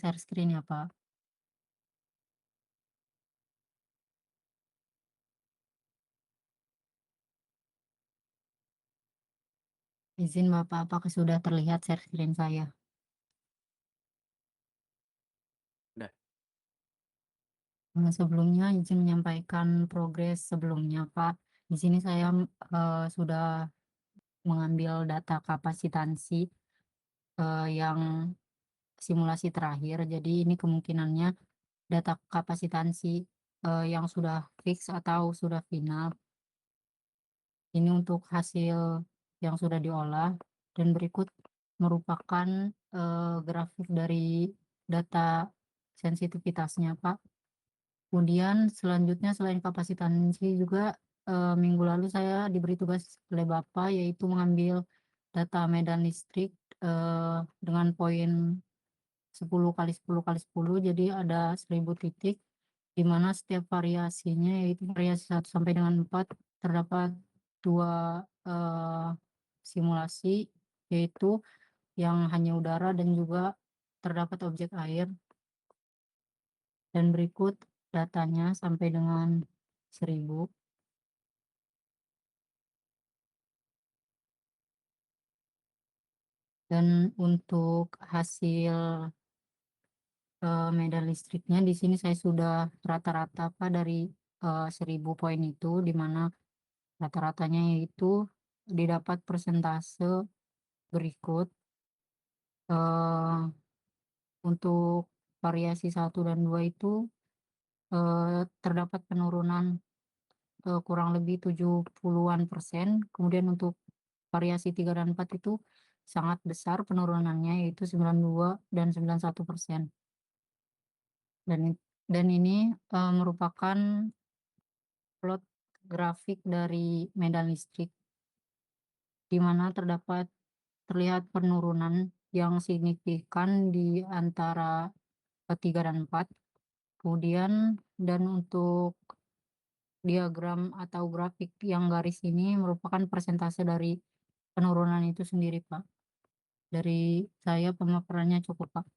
share screen ya, Pak. Izin Bapak, apakah sudah terlihat share screen saya? Udah. Sebelumnya izin menyampaikan progres sebelumnya, Pak. Di sini saya sudah mengambil data kapasitansi yang simulasi terakhir. Jadi ini kemungkinannya data kapasitansi yang sudah fix atau sudah final. Ini untuk hasil yang sudah diolah dan berikut merupakan grafik dari data sensitivitasnya, Pak. Kemudian selanjutnya selain kapasitansi juga minggu lalu saya diberi tugas oleh Bapak yaitu mengambil data medan listrik dengan poin 10 kali 10 kali 10, jadi ada 1000 titik di mana setiap variasinya yaitu variasi 1 sampai dengan 4 terdapat dua simulasi, yaitu yang hanya udara dan juga terdapat objek air. Dan berikut datanya sampai dengan 1000. Dan untuk hasil medan listriknya di sini saya sudah rata-rata Pak dari 1000 poin itu, di mana rata-ratanya yaitu didapat persentase berikut. eh, untuk variasi 1 dan 2 itu terdapat penurunan kurang lebih 70-an%. Kemudian untuk variasi 3 dan 4 itu sangat besar penurunannya yaitu 92 dan 91%. Dan ini merupakan plot grafik dari medan listrik di mana terlihat penurunan yang signifikan di antara 3 dan 4. Kemudian dan untuk diagram atau grafik yang garis ini merupakan persentase dari penurunan itu sendiri, Pak. Dari saya pemaparannya cukup, Pak.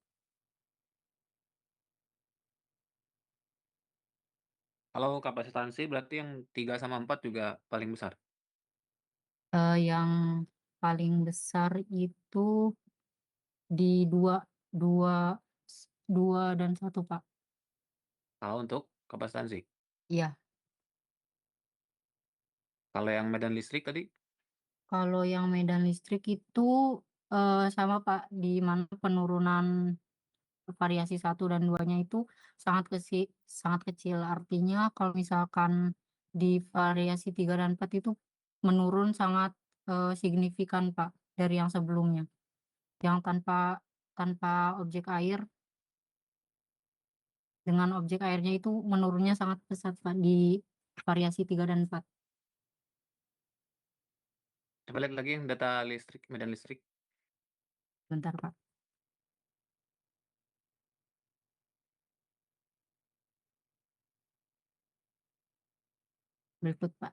Kalau kapasitansi berarti yang 3 sama 4 juga paling besar. Yang paling besar itu di dua dua dua dan satu, Pak. Kalau untuk kapasitansi. Iya. Kalau yang medan listrik tadi, Kalau yang medan listrik itu sama, Pak, di mana penurunan variasi 1 dan 2-nya itu sangat kecil. Artinya kalau misalkan di variasi 3 dan 4 itu menurun sangat signifikan, Pak, dari yang sebelumnya. Yang tanpa tanpa objek air, dengan objek airnya itu menurunnya sangat pesat, Pak, di variasi 3 dan 4. coba lihat lagi yang data listrik, medan listrik. Bentar, Pak. Berikut, Pak.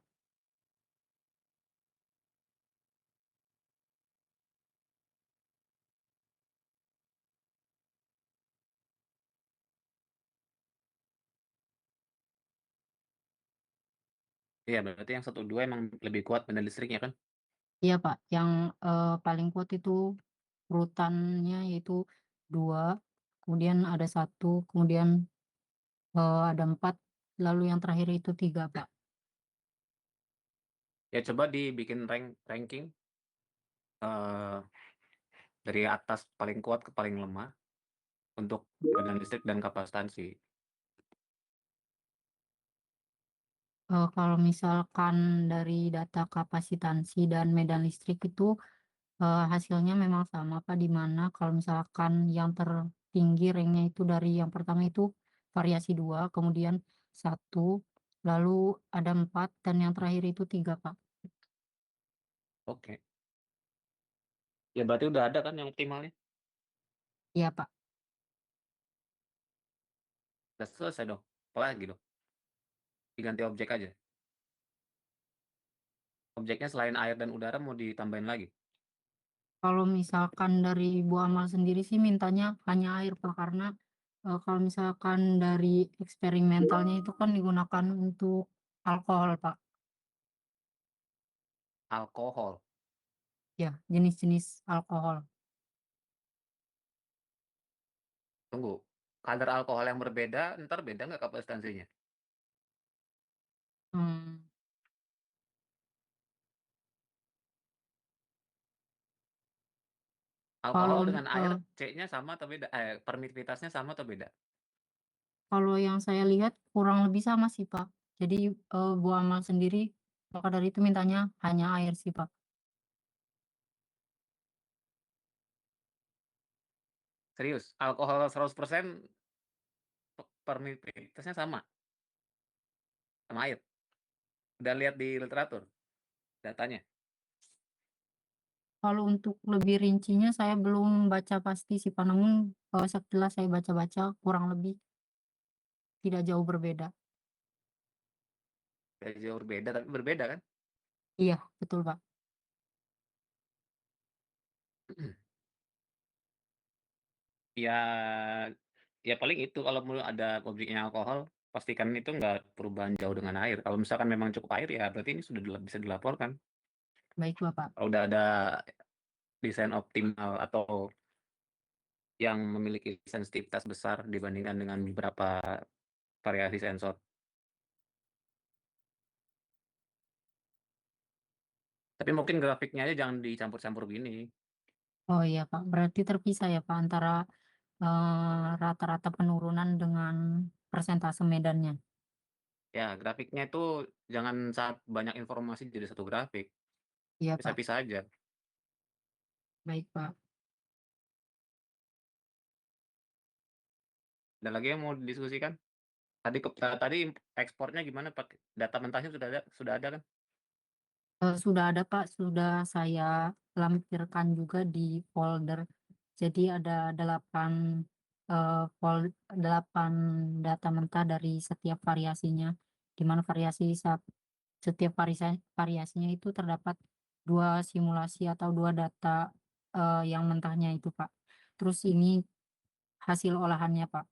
Iya, berarti yang 1, 2 emang lebih kuat medan listriknya kan? Iya, Pak, yang paling kuat itu urutannya yaitu 2, kemudian ada 1, kemudian ada 4, lalu yang terakhir itu 3, Pak. Ya coba dibikin ranking eh, dari atas paling kuat ke paling lemah untuk medan listrik dan kapasitansi. Kalau misalkan dari data kapasitansi dan medan listrik itu hasilnya memang sama, Pak, di mana kalau misalkan yang tertinggi ranknya itu dari yang pertama itu variasi 2, kemudian 1, lalu ada 4, dan yang terakhir itu 3, Pak. Oke. Ya berarti udah ada kan yang optimalnya? Iya, Pak. Udah selesai dong. Apalagi dong? Diganti objek aja. Objeknya selain air dan udara mau ditambahin lagi. Kalau misalkan dari ibu amal sendiri sih mintanya hanya air, Pak, karena, kalau misalkan dari eksperimentalnya itu kan digunakan untuk alkohol, Pak. Alkohol. Ya, jenis-jenis alkohol. Tunggu, kadar alkohol yang berbeda, ntar beda nggak kapasitansinya? Mmm, Alkohol kalau, dengan air C-nya sama atau beda? Permitivitasnya sama atau beda? kalau yang saya lihat kurang lebih sama sih, Pak. Jadi, bu amal sendiri maka dari itu mintanya hanya air sih, Pak. Serius, alkohol 100% permitivitasnya sama air? Udah lihat di literatur datanya? Kalau untuk lebih rincinya saya belum baca pasti sih, Pak, namun, setelah saya baca-baca kurang lebih tidak jauh berbeda. Nggak jauh berbeda, tapi berbeda kan? Iya, betul, Pak. Ya, ya paling itu kalau mau ada pabriknya alkohol, pastikan itu nggak perubahan jauh dengan air. Kalau misalkan memang cukup air ya berarti ini sudah bisa dilaporkan. Baik, Bapak. Kalau udah ada desain optimal atau yang memiliki sensitivitas besar dibandingkan dengan beberapa variasi sensor. Tapi mungkin grafiknya aja jangan dicampur-campur gini. Oh iya, Pak, berarti terpisah ya, Pak, antara, rata-rata penurunan dengan persentase medannya? Ya, grafiknya itu jangan saat banyak informasi jadi satu grafik. Iya, Pak. Pisah-pisah aja. Baik, Pak. Ada lagi yang mau didiskusikan? Tadi ekspornya gimana? Pakai data mentahnya sudah ada kan? Sudah ada, Pak, sudah saya lampirkan juga di folder. Jadi ada 8, 8 data mentah dari setiap variasinya, di mana setiap variasinya itu terdapat 2 simulasi atau 2 data, yang mentahnya itu, Pak. Terus ini hasil olahannya, Pak.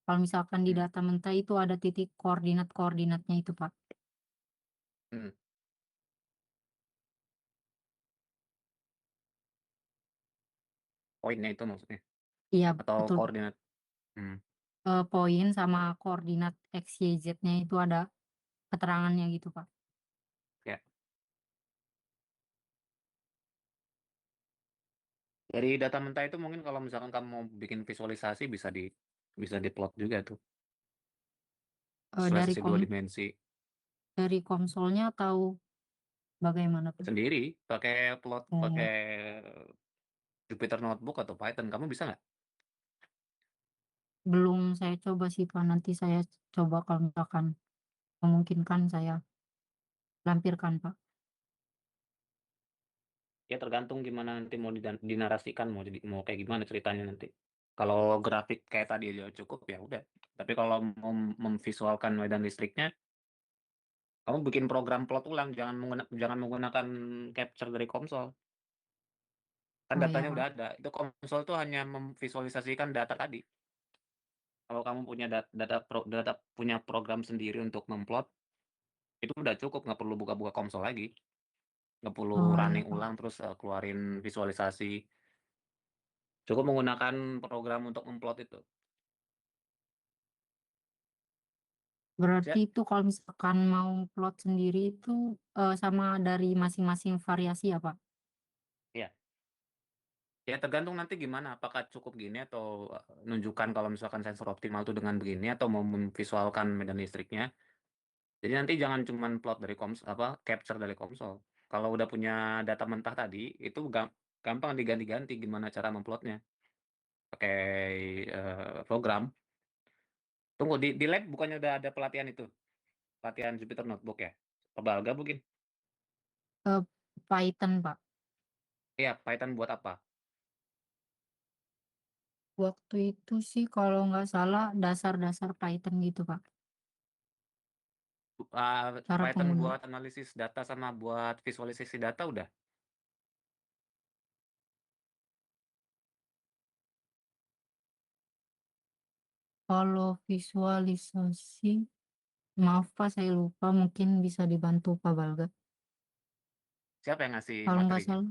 Kalau misalkan di Hmm. data mentah itu ada titik koordinat-koordinatnya itu, Pak. Hmm. Poinnya itu maksudnya Iya, atau betul, Pak. koordinat. Hmm. Poin sama koordinat X, Y, Z-nya itu ada keterangannya gitu, Pak. Ya, dari data mentah itu mungkin kalau misalkan kamu mau bikin visualisasi bisa diplot juga tuh. Eee, dari Visualisasi kom dua dimensi dari konsolnya atau bagaimana, Pak? sendiri pakai Oh, Jupyter Notebook atau Python. Kamu bisa nggak? belum saya coba sih, Pak, nanti saya coba kalau misalkan memungkinkan saya lampirkan, Pak. Ya tergantung gimana nanti mau dinarasikan, mau kayak gimana ceritanya nanti. Kalau grafik kayak tadi aja cukup ya udah. Tapi kalau mau memvisualkan medan listriknya, kamu bikin program plot ulang, jangan menggunakan capture dari konsol. Kan Oh iya, datanya udah Pak. ada. Itu konsol tuh hanya memvisualisasikan data tadi. Kalau kamu punya punya program sendiri untuk memplot, itu udah cukup, nggak perlu buka-buka konsol lagi, nggak perlu Oh iya, running Pak. ulang terus keluarin visualisasi. Cukup menggunakan program untuk memplot itu. Berarti Ya, itu kalau misalkan mau plot sendiri itu, sama dari masing-masing variasi ya, Pak? ya, ya tergantung nanti gimana. Apakah cukup gini atau nunjukkan kalau misalkan sensor optimal itu dengan begini atau mau memvisualkan medan listriknya. Jadi nanti jangan cuman plot dari capture dari konsol. Kalau udah punya data mentah tadi, itu gampang diganti-ganti gimana cara memplotnya pakai program. Tunggu di lab bukannya udah ada pelatihan itu, pelatihan Jupyter Notebook ya? Coba gabungin. Eee, Python, Pak. Iya, Python buat apa? Waktu itu sih kalau nggak salah dasar-dasar Python gitu, Pak, cara Python pengguna buat analisis data sama buat visualisasi data udah. Kalau visualisasi, maaf Pak, saya lupa, mungkin bisa dibantu Pak Balga. Siapa yang ngasih Kalau nggak materinya? salah,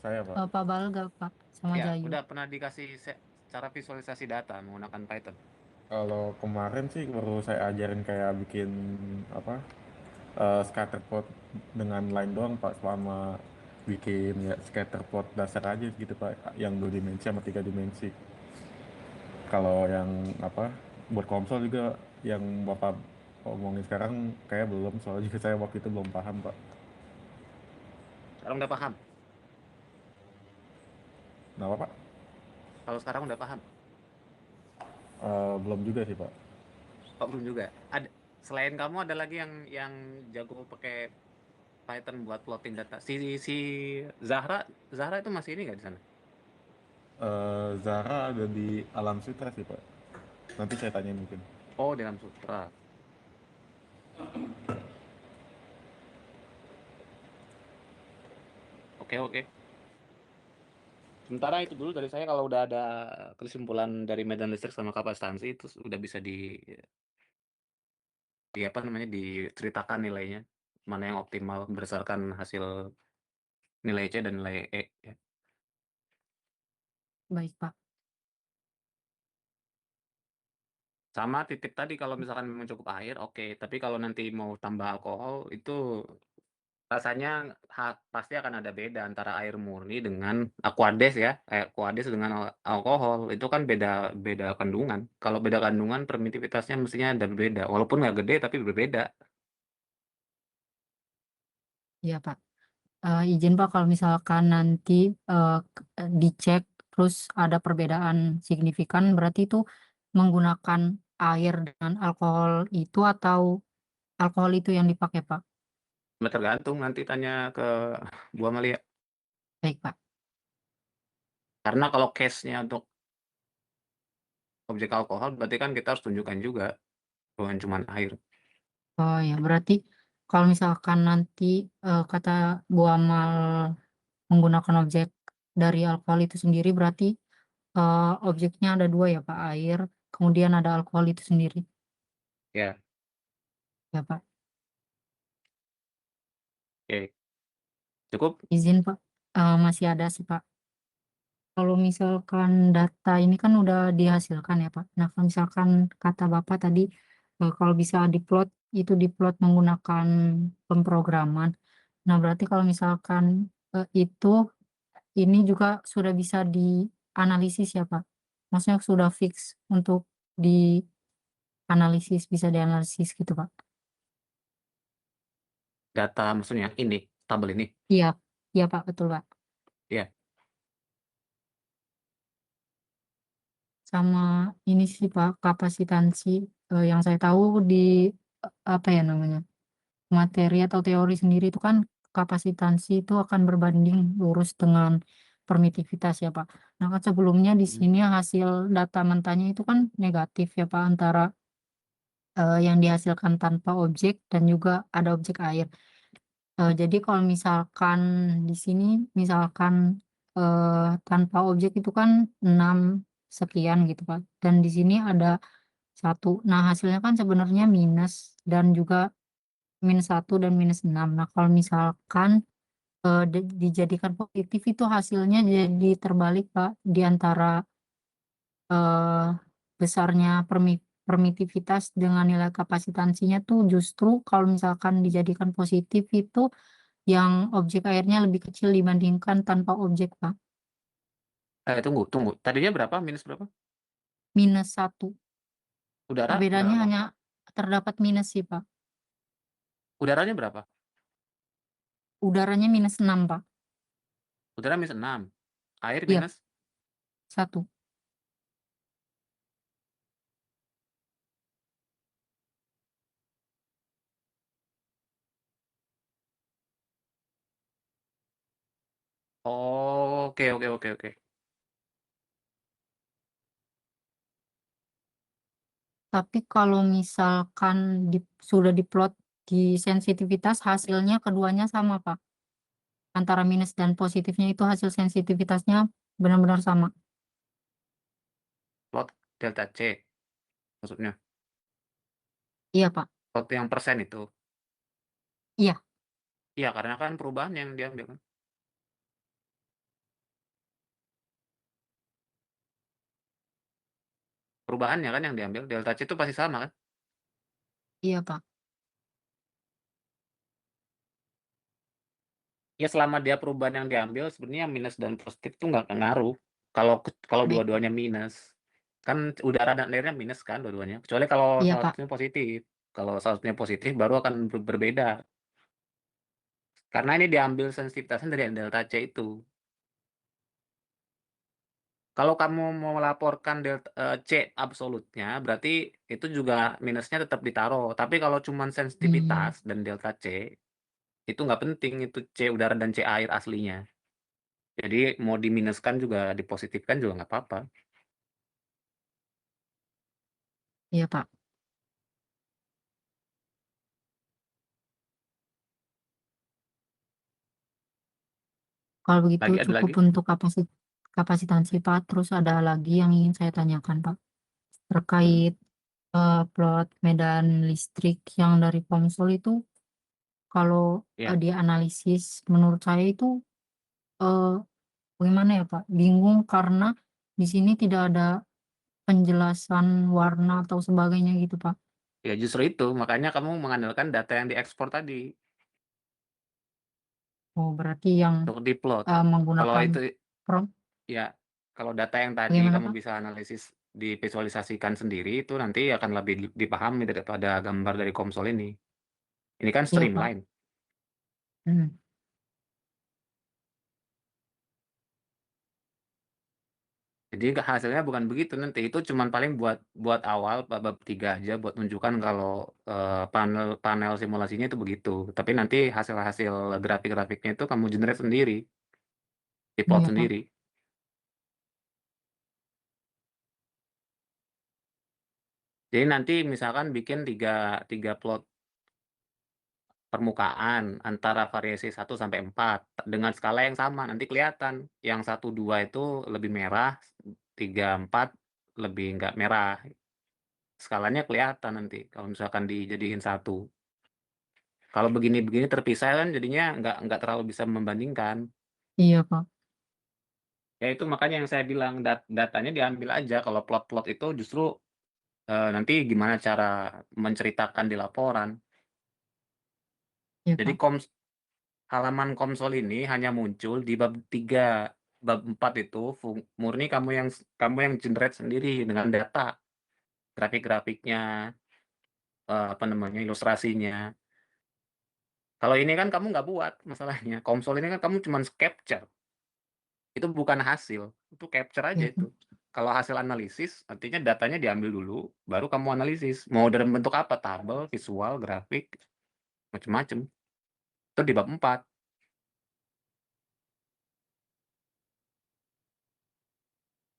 Saya, Pak. Pak Balga Pak, sama Ya, Jayu. udah pernah dikasih cara visualisasi data menggunakan Python. Kalau kemarin sih baru saya ajarin kayak bikin apa scatter plot dengan line doang Pak, selama bikin ya scatter plot dasar aja gitu Pak, yang 2 dimensi sama 3 dimensi. Kalau yang apa buat konsol juga yang Bapak omongin sekarang kayak belum, soalnya juga saya waktu itu belum paham Pak. Sekarang udah paham? Kenapa Pak? Kalau sekarang udah paham? Belum juga sih Pak. Oh, belum juga. Ada selain kamu ada lagi yang jago pakai Python buat plotting data. Si Zahra Zahra itu masih ini nggak di sana? Zara ada di Alam Sutra sih Pak. Nanti saya tanyain mungkin. Oh, dalam Sutra. Oke, oke. Sementara itu dulu dari saya, kalau udah ada kesimpulan dari medan listrik sama kapasitansi itu udah bisa di apa namanya, diceritakan nilainya. Mana yang optimal berdasarkan hasil nilai C dan nilai E ya. Baik Pak. Sama titip tadi, kalau misalkan memang cukup air, oke. Tapi kalau nanti mau tambah alkohol, itu rasanya pasti akan ada beda antara air murni dengan aquades ya. Aquades dengan alkohol itu kan beda beda kandungan. Kalau beda kandungan, permitivitasnya mestinya ada berbeda. Walaupun nggak gede tapi berbeda. Iya Pak. Izin Pak, kalau misalkan nanti dicek terus ada perbedaan signifikan, berarti itu menggunakan air dengan alkohol itu atau alkohol itu yang dipakai Pak? Tergantung, nanti tanya ke Bu Amalia. Baik Pak. Karena kalau case-nya untuk objek alkohol, berarti kan kita harus tunjukkan juga, bukan cuma air. Oh ya, berarti kalau misalkan nanti kata Bu Amal menggunakan objek dari alkohol itu sendiri, berarti objeknya ada dua ya Pak, air, kemudian ada alkohol itu sendiri. Ya, Ya Pak. oke. Cukup? Izin Pak, masih ada sih Pak. Kalau misalkan data ini kan udah dihasilkan ya Pak. Nah, kalau misalkan kata Bapak tadi, kalau bisa diplot, itu diplot menggunakan pemrograman. Nah, berarti kalau misalkan itu, ini juga sudah bisa dianalisis ya Pak? Maksudnya sudah fix untuk dianalisis, bisa dianalisis gitu Pak? Data maksudnya ini, tabel ini. Iya, iya Pak, betul Pak. Iya. Sama ini sih Pak, kapasitansi, yang saya tahu di, apa ya namanya, materi atau teori sendiri itu kan kapasitansi itu akan berbanding lurus dengan permitivitas ya Pak. Nah kan sebelumnya di Hmm. sini hasil data mentahnya itu kan negatif ya Pak, antara yang dihasilkan tanpa objek dan juga ada objek air. Jadi kalau misalkan di sini misalkan tanpa objek itu kan 6 sekian gitu Pak, dan di sini ada 1. Nah hasilnya kan sebenarnya minus dan juga -1 dan -6. Nah kalau misalkan dijadikan positif, itu hasilnya jadi terbalik Pak, di antara eee, besarnya permitivitas dengan nilai kapasitansinya tuh justru kalau misalkan dijadikan positif itu yang objek airnya lebih kecil dibandingkan tanpa objek Pak, Tunggu, tunggu. Tadinya berapa? Minus berapa? -1. Udara Perbedaannya berapa? hanya terdapat minus sih Pak, Udaranya berapa? udaranya -6 Pak. Udara -6. Air Iya, minus? 1. Oke, oke, oke, oke. Tapi kalau misalkan sudah diplot di sensitivitas, hasilnya keduanya sama Pak. Antara minus dan positifnya itu hasil sensitivitasnya benar-benar sama. Plot delta C. maksudnya? Iya, Pak. Plot yang persen itu? Iya. Iya, karena kan perubahan yang diambil kan. Perubahannya kan yang diambil, delta C itu pasti sama kan? Iya, Pak. Ya selama dia perubahan yang diambil sebenarnya minus dan positif tuh nggak ngaruh. Kalau Baik, Pak. dua-duanya minus. Kan udara dan airnya minus kan dua-duanya. Kecuali kalau Iya, salah Pak. satunya positif. Kalau salah satunya positif baru akan berbeda. Karena ini diambil sensitivitasnya dari delta C itu. Kalau kamu mau melaporkan C absolutnya, berarti itu juga minusnya tetap ditaruh. Tapi kalau cuman sensitivitas dan delta C, itu nggak penting itu C udara dan C air aslinya. Jadi mau diminuskan juga, dipositifkan juga nggak apa-apa. Iya, Pak. Kalau begitu Ada cukup lagi? untuk kapasitansi, Pak. Terus ada lagi yang ingin saya tanyakan, Pak. Hmm, Terkait plot medan listrik yang dari Komsol itu, kalau ya. dianalisis, menurut saya itu eh, bagaimana ya, Pak? Bingung karena di sini tidak ada penjelasan warna atau sebagainya gitu, Pak. Ya justru itu, makanya kamu mengandalkan data yang diekspor tadi Oh, berarti yang untuk diplot. Kalau menggunakan itu prompt ya, kalau data yang tadi bagaimana, kamu Pak? bisa analisis, divisualisasikan sendiri itu nanti akan lebih dipahami daripada gambar dari konsol ini. Ini kan Iya, Pak. streamline. Hmm. Jadi hasilnya bukan begitu nanti. Itu cuman paling buat awal bab 3 aja buat menunjukkan kalau panel simulasinya itu begitu. Tapi nanti hasil-hasil grafik-grafiknya itu kamu generate sendiri, diplot Iya, Pak. sendiri. Jadi nanti misalkan bikin tiga plot permukaan antara variasi 1 sampai 4 dengan skala yang sama. Nanti kelihatan yang 1, 2 itu lebih merah, 3, 4 lebih nggak merah. Skalanya kelihatan nanti kalau misalkan dijadiin satu. Kalau begini-begini terpisah kan jadinya nggak terlalu bisa membandingkan. Iya, Pak. Ya itu makanya yang saya bilang datanya diambil aja. Kalau plot-plot itu justru nanti gimana cara menceritakan di laporan. Iya, Jadi Pak. halaman konsol ini hanya muncul di bab 3, bab 4 itu murni kamu yang generate sendiri dengan data, grafik-grafiknya, apa namanya, ilustrasinya. Kalau ini kan kamu nggak buat masalahnya, konsol ini kan kamu cuman capture, itu bukan hasil, itu capture aja Iya, itu. Pak. Kalau hasil analisis, artinya datanya diambil dulu, baru kamu analisis. Mau dalam bentuk apa? Tabel, visual, grafik, macam-macam. Itu di bab 4.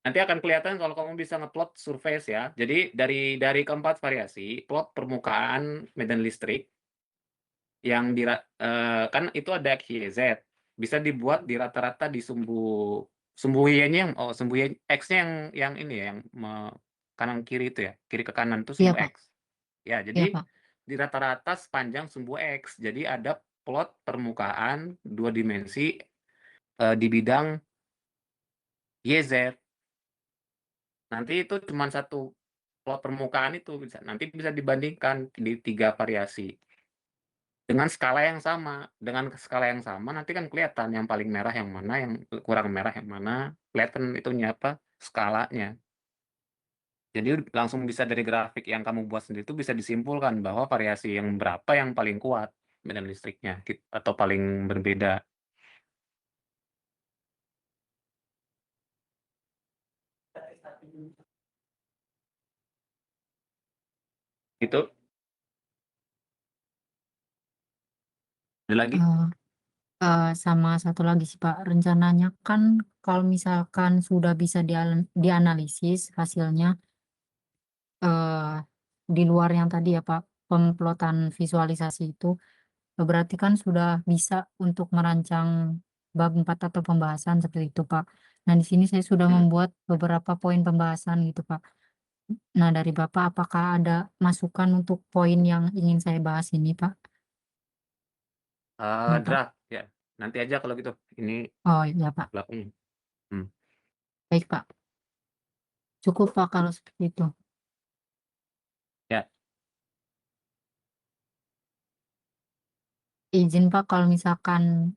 Nanti akan kelihatan kalau kamu bisa ngeplot surface ya. Jadi dari keempat variasi, plot permukaan medan listrik yang kan itu ada XYZ. Bisa dibuat di rata-rata di sumbu Y-nya sumbu X-nya yang ini ya, yang kanan kiri itu ya, kiri ke kanan itu Iya, sumbu Pak. X. Ya, Iya, jadi Pak. di rata-rata sepanjang sumbu X. Jadi ada plot permukaan 2 dimensi di bidang YZ. Nanti itu cuma satu plot permukaan itu nanti bisa dibandingkan di 3 variasi. Dengan skala yang sama. Dengan skala yang sama nanti kan kelihatan yang paling merah yang mana, yang kurang merah yang mana, kelihatan itunya apa, skalanya. Jadi langsung bisa dari grafik yang kamu buat sendiri itu bisa disimpulkan bahwa variasi yang berapa yang paling kuat medan listriknya atau paling berbeda. Itu ada lagi? Eh, sama satu lagi sih, Pak. Rencananya kan kalau misalkan sudah bisa dianalisis hasilnya eh, di luar yang tadi ya, Pak, pemplotan visualisasi itu, berarti kan sudah bisa untuk merancang bab 4 atau pembahasan seperti itu, Pak. Nah, di sini saya sudah Hmm. membuat beberapa poin pembahasan gitu, Pak. Nah, dari Bapak apakah ada masukan untuk poin yang ingin saya bahas ini, Pak? Ini, Pak. Draft ya, nanti aja kalau gitu, ini Oh, iya, Pak. belakang. Baik, Pak. Cukup, Pak, kalau seperti itu. Ya. Izin, Pak, kalau misalkan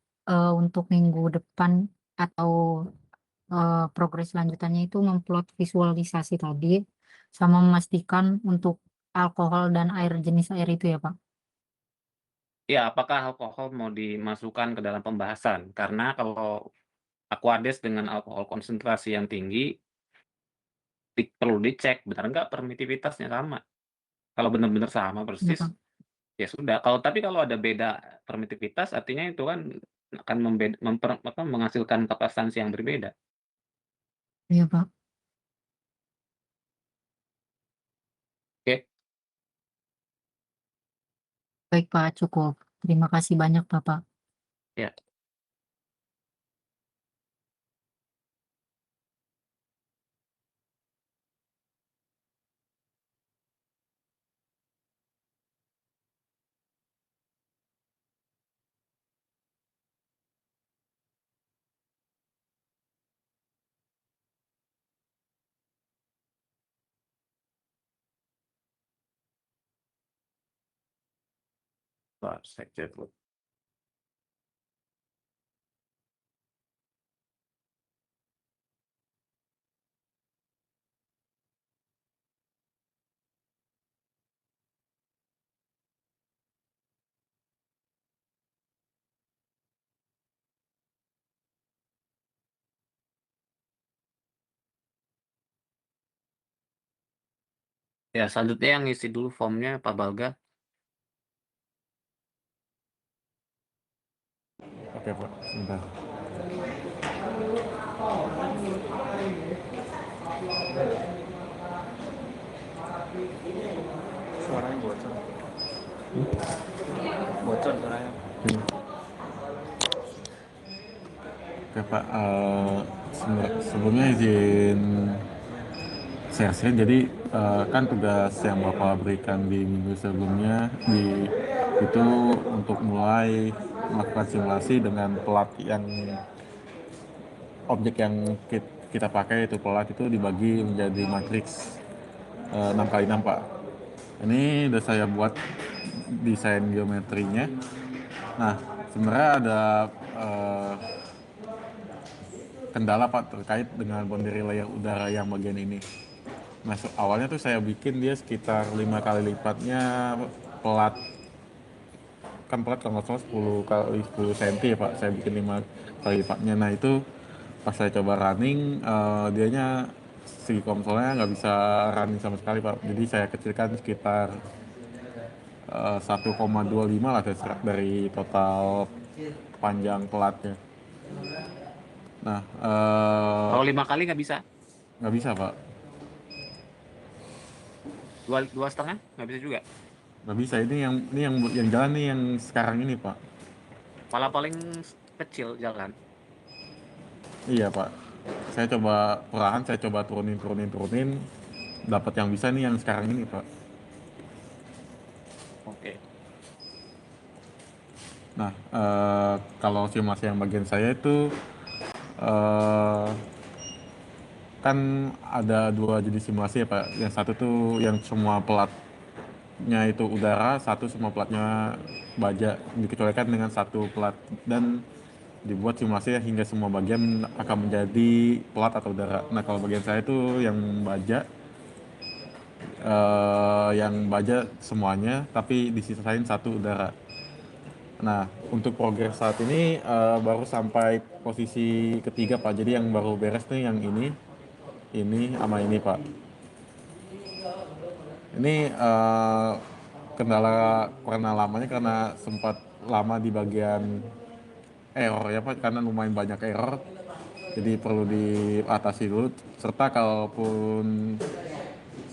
untuk minggu depan atau progres lanjutannya itu memplot visualisasi tadi, sama memastikan untuk alkohol dan air jenis air itu ya, Pak? Ya, apakah alkohol mau dimasukkan ke dalam pembahasan? Karena kalau Aquades dengan alkohol konsentrasi yang tinggi, perlu dicek benar nggak permitivitasnya sama. Kalau benar-benar sama Iya, persis, Pak. ya sudah. Tapi kalau ada beda permitivitas, artinya itu kan akan menghasilkan kapasitansi yang berbeda. Iya, Pak. Oke. Baik, Pak, cukup. Terima kasih banyak, Bapak. Ya. Saya cek dulu. Ya, selanjutnya yang ngisi dulu formnya Pak Balga. Oke Pak, sebentar. Suaranya bocor. Bocor suaranya. Oke Pak, sebelumnya izin share. Jadi kan tugas yang Bapak berikan di minggu sebelumnya itu untuk mulai melakukan simulasi dengan pelat yang objek yang kita pakai itu pelat itu dibagi menjadi matriks 6x6 Pak. Ini udah saya buat desain geometrinya. Nah, sebenarnya ada kendala Pak terkait dengan boundary layer udara yang bagian ini. Nah, awalnya tuh saya bikin dia sekitar 5 kali lipatnya pelat. Kan pelat kalau nggak salah 10 kali 10 cm ya Pak. Saya bikin 5 kali lipatnya. Nah, itu pas saya coba running, dianya si konsolnya nggak bisa running sama sekali Pak. Jadi saya kecilkan sekitar 1,25 lah dari total panjang pelatnya. Nah, Kalau 5 kali nggak bisa? nggak bisa Pak. 2,5 nggak bisa juga? Nggak bisa. Ini yang jalan nih yang sekarang ini Pak. Malah paling kecil jalan. Iya Pak. Saya coba perlahan, saya coba turunin. Dapat yang bisa nih yang sekarang ini Pak. Oke. Nah, kalau simulasi yang bagian saya itu kan ada 2 jenis simulasi ya Pak. Yang satu tuh yang semua pelatnya itu udara, satu semua pelatnya baja, dikecualikan dengan satu pelat dan dibuat simulasi hingga semua bagian akan menjadi pelat atau udara. Nah, kalau bagian saya itu yang baja semuanya, tapi disisain satu udara. Nah, untuk progres saat ini baru sampai posisi ketiga Pak. Jadi yang baru beres nih yang ini sama ini Pak. Ini kendala karena lamanya karena sempat lama di bagian error ya Pak, karena lumayan banyak error. Jadi perlu diatasi dulu. Serta kalaupun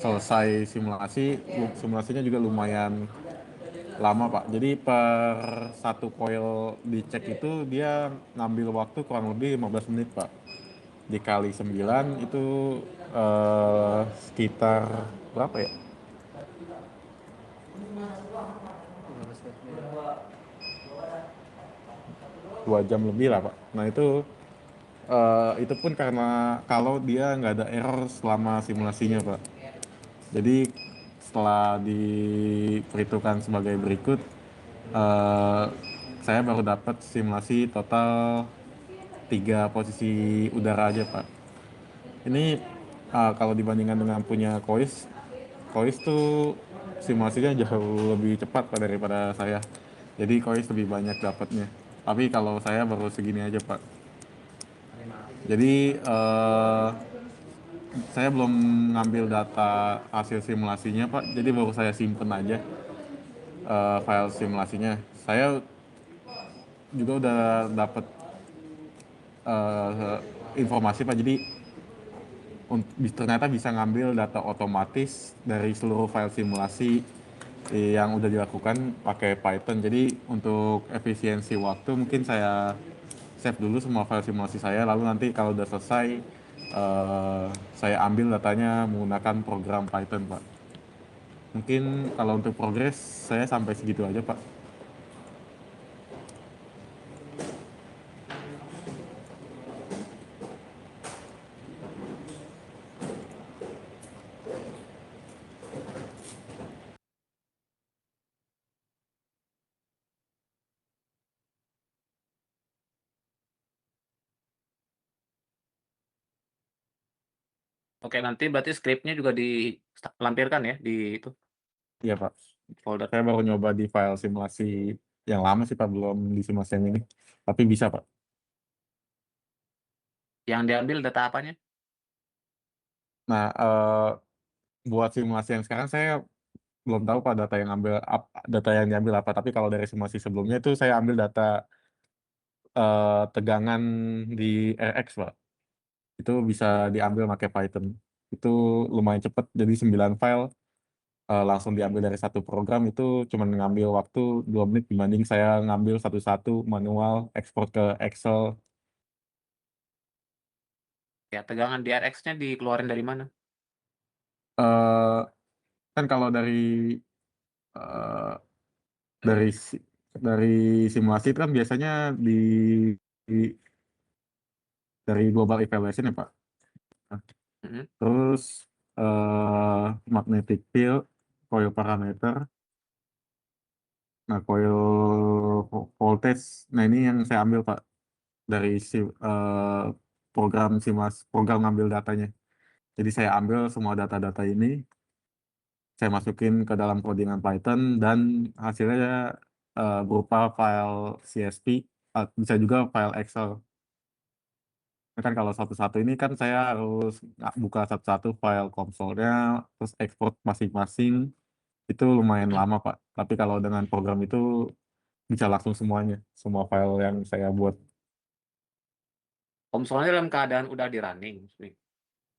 selesai simulasinya juga lumayan lama Pak. Jadi per satu coil dicek itu dia ngambil waktu kurang lebih 15 menit Pak. Dikali 9 itu sekitar berapa ya? 2 jam lebih lah, Pak. Nah, itu pun karena kalau dia nggak ada error selama simulasinya, Pak. Jadi setelah diperhitungkan sebagai berikut, eh, saya baru dapat simulasi total 3 posisi udara aja, Pak. Ini kalau dibandingkan dengan punya Kois tuh simulasinya jauh lebih cepat Pak daripada saya. Jadi Kois lebih banyak dapatnya. Tapi kalau saya baru segini aja, Pak. Jadi saya belum ngambil data hasil simulasinya, Pak. Jadi baru saya simpen aja file simulasinya. Saya juga udah dapat informasi, Pak. Jadi ternyata bisa ngambil data otomatis dari seluruh file simulasi yang udah dilakukan pakai Python. Jadi untuk efisiensi waktu mungkin saya save dulu semua file simulasi saya, lalu nanti kalau udah selesai saya ambil datanya menggunakan program Python, Pak. Mungkin kalau untuk progres saya sampai segitu aja, Pak. Oke, nanti berarti skripnya juga dilampirkan ya di itu Iya, Pak. folder. Saya baru nyoba di file simulasi yang lama sih, Pak, belum di simulasi yang ini. Tapi bisa, Pak. Yang diambil data apanya? Nah, buat simulasi yang sekarang saya belum tahu, Pak, data yang diambil apa. Tapi kalau dari simulasi sebelumnya itu saya ambil data tegangan di RX, Pak. Itu bisa diambil pakai Python. Itu lumayan cepat. Jadi 9 file langsung diambil dari satu program, itu cuma ngambil waktu 2 menit dibanding saya ngambil satu-satu manual ekspor ke Excel. Ya, tegangan di RX-nya dikeluarin dari mana? Eh, kan kalau eh, dari si- dari simulasi itu kan biasanya di- dari global evaluation ya, Pak. Nah, Mhm. terus magnetic field, coil parameter, nah coil voltage, nah ini yang saya ambil, Pak, dari program ngambil datanya. Jadi saya ambil semua data-data ini, saya masukin ke dalam codingan Python, dan hasilnya berupa file CSV, bisa juga file Excel. Kan kalau satu-satu ini kan saya harus buka satu-satu file konsolnya, terus ekspor masing-masing, itu lumayan lama, Pak. Tapi kalau dengan program itu bisa langsung semuanya, semua file yang saya buat. Konsolnya dalam keadaan udah di running.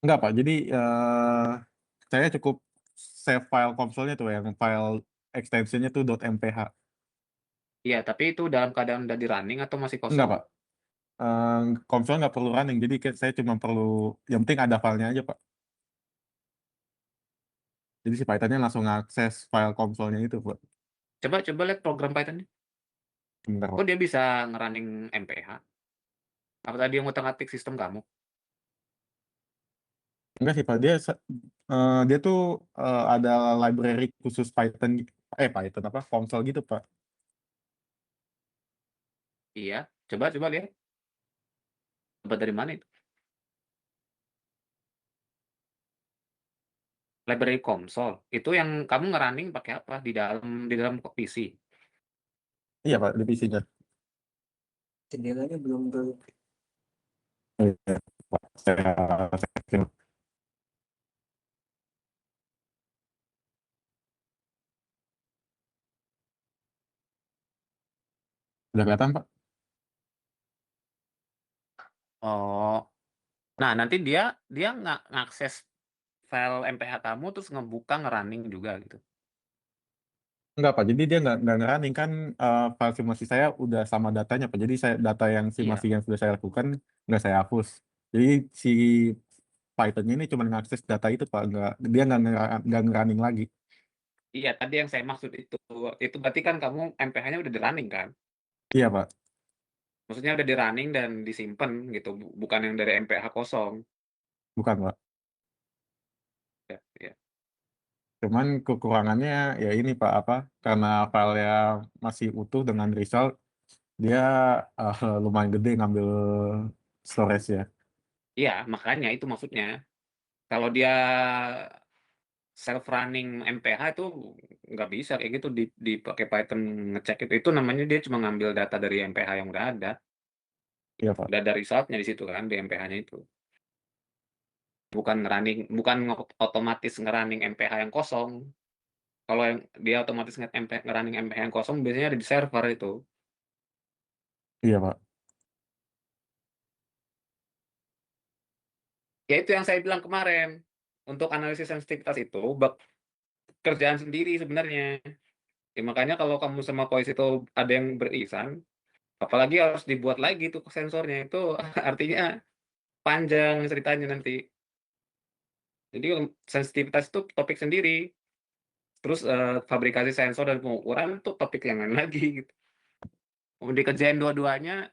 Enggak, Pak. Jadi saya cukup save file konsolnya tuh yang file extensionnya tuh .mph. Iya, tapi itu dalam keadaan udah di running atau masih Enggak, kosong? Pak. Konsol nggak perlu running, jadi saya cuma perlu, yang penting ada filenya aja, Pak. Jadi si Pythonnya langsung ngakses file konsolnya itu, Pak. Coba lihat program Python-nya. Bentar, Pak. Kok dia bisa nge-running MPH? Apa tadi yang ngutak-ngatik sistem kamu? Enggak sih, Pak. Dia tuh ada library khusus Python apa konsol gitu, Pak. Iya, coba lihat. Dapat dari mana itu? Library konsol. Itu yang kamu nge-running pakai apa? Di dalam PC? Iya, Pak, di PC-nya. Jendelanya belum ter Iya, Pak. Saya udah kelihatan, Pak. Oh. Nah, nanti dia ngakses file MPH kamu terus ngebuka nge-running juga gitu. Enggak, Pak. Jadi dia nggak nge-running kan, file simulasi saya udah sama datanya, Pak. Jadi data yang Iya. simulasi yang sudah saya lakukan nggak saya hapus. Jadi si Python-nya ini cuma ngakses data itu Pak, dia nggak nge-running lagi. Iya, tadi yang saya maksud itu. Itu berarti kan kamu MPH-nya udah di-running kan? Iya Pak, Maksudnya udah di-running dan disimpan gitu, bukan yang dari MPH kosong. bukan Pak. Ya, ya. Cuman kekurangannya ya ini Pak, karena filenya masih utuh dengan result, dia lumayan gede ngambil storage ya. Iya, makanya itu maksudnya. Kalau dia self running MPH itu nggak bisa kayak gitu dipakai Python ngecek itu. Itu namanya dia cuma ngambil data dari MPH yang udah ada. Iya Pak. Udah ada resultnya di situ kan di MPH-nya itu. Bukan otomatis ngerunning MPH yang kosong. Kalau yang dia otomatis ngerunning MPH yang kosong biasanya ada di server itu. Iya Pak. Ya itu yang saya bilang kemarin. Untuk analisis sensitivitas itu kerjaan sendiri sebenarnya. Ya, makanya kalau kamu sama Kois itu ada yang beririsan, apalagi harus dibuat lagi tuh sensornya itu artinya panjang ceritanya nanti. Jadi sensitivitas itu topik sendiri. Terus fabrikasi sensor dan pengukuran itu topik yang lain lagi gitu. Mau dikerjain dua-duanya,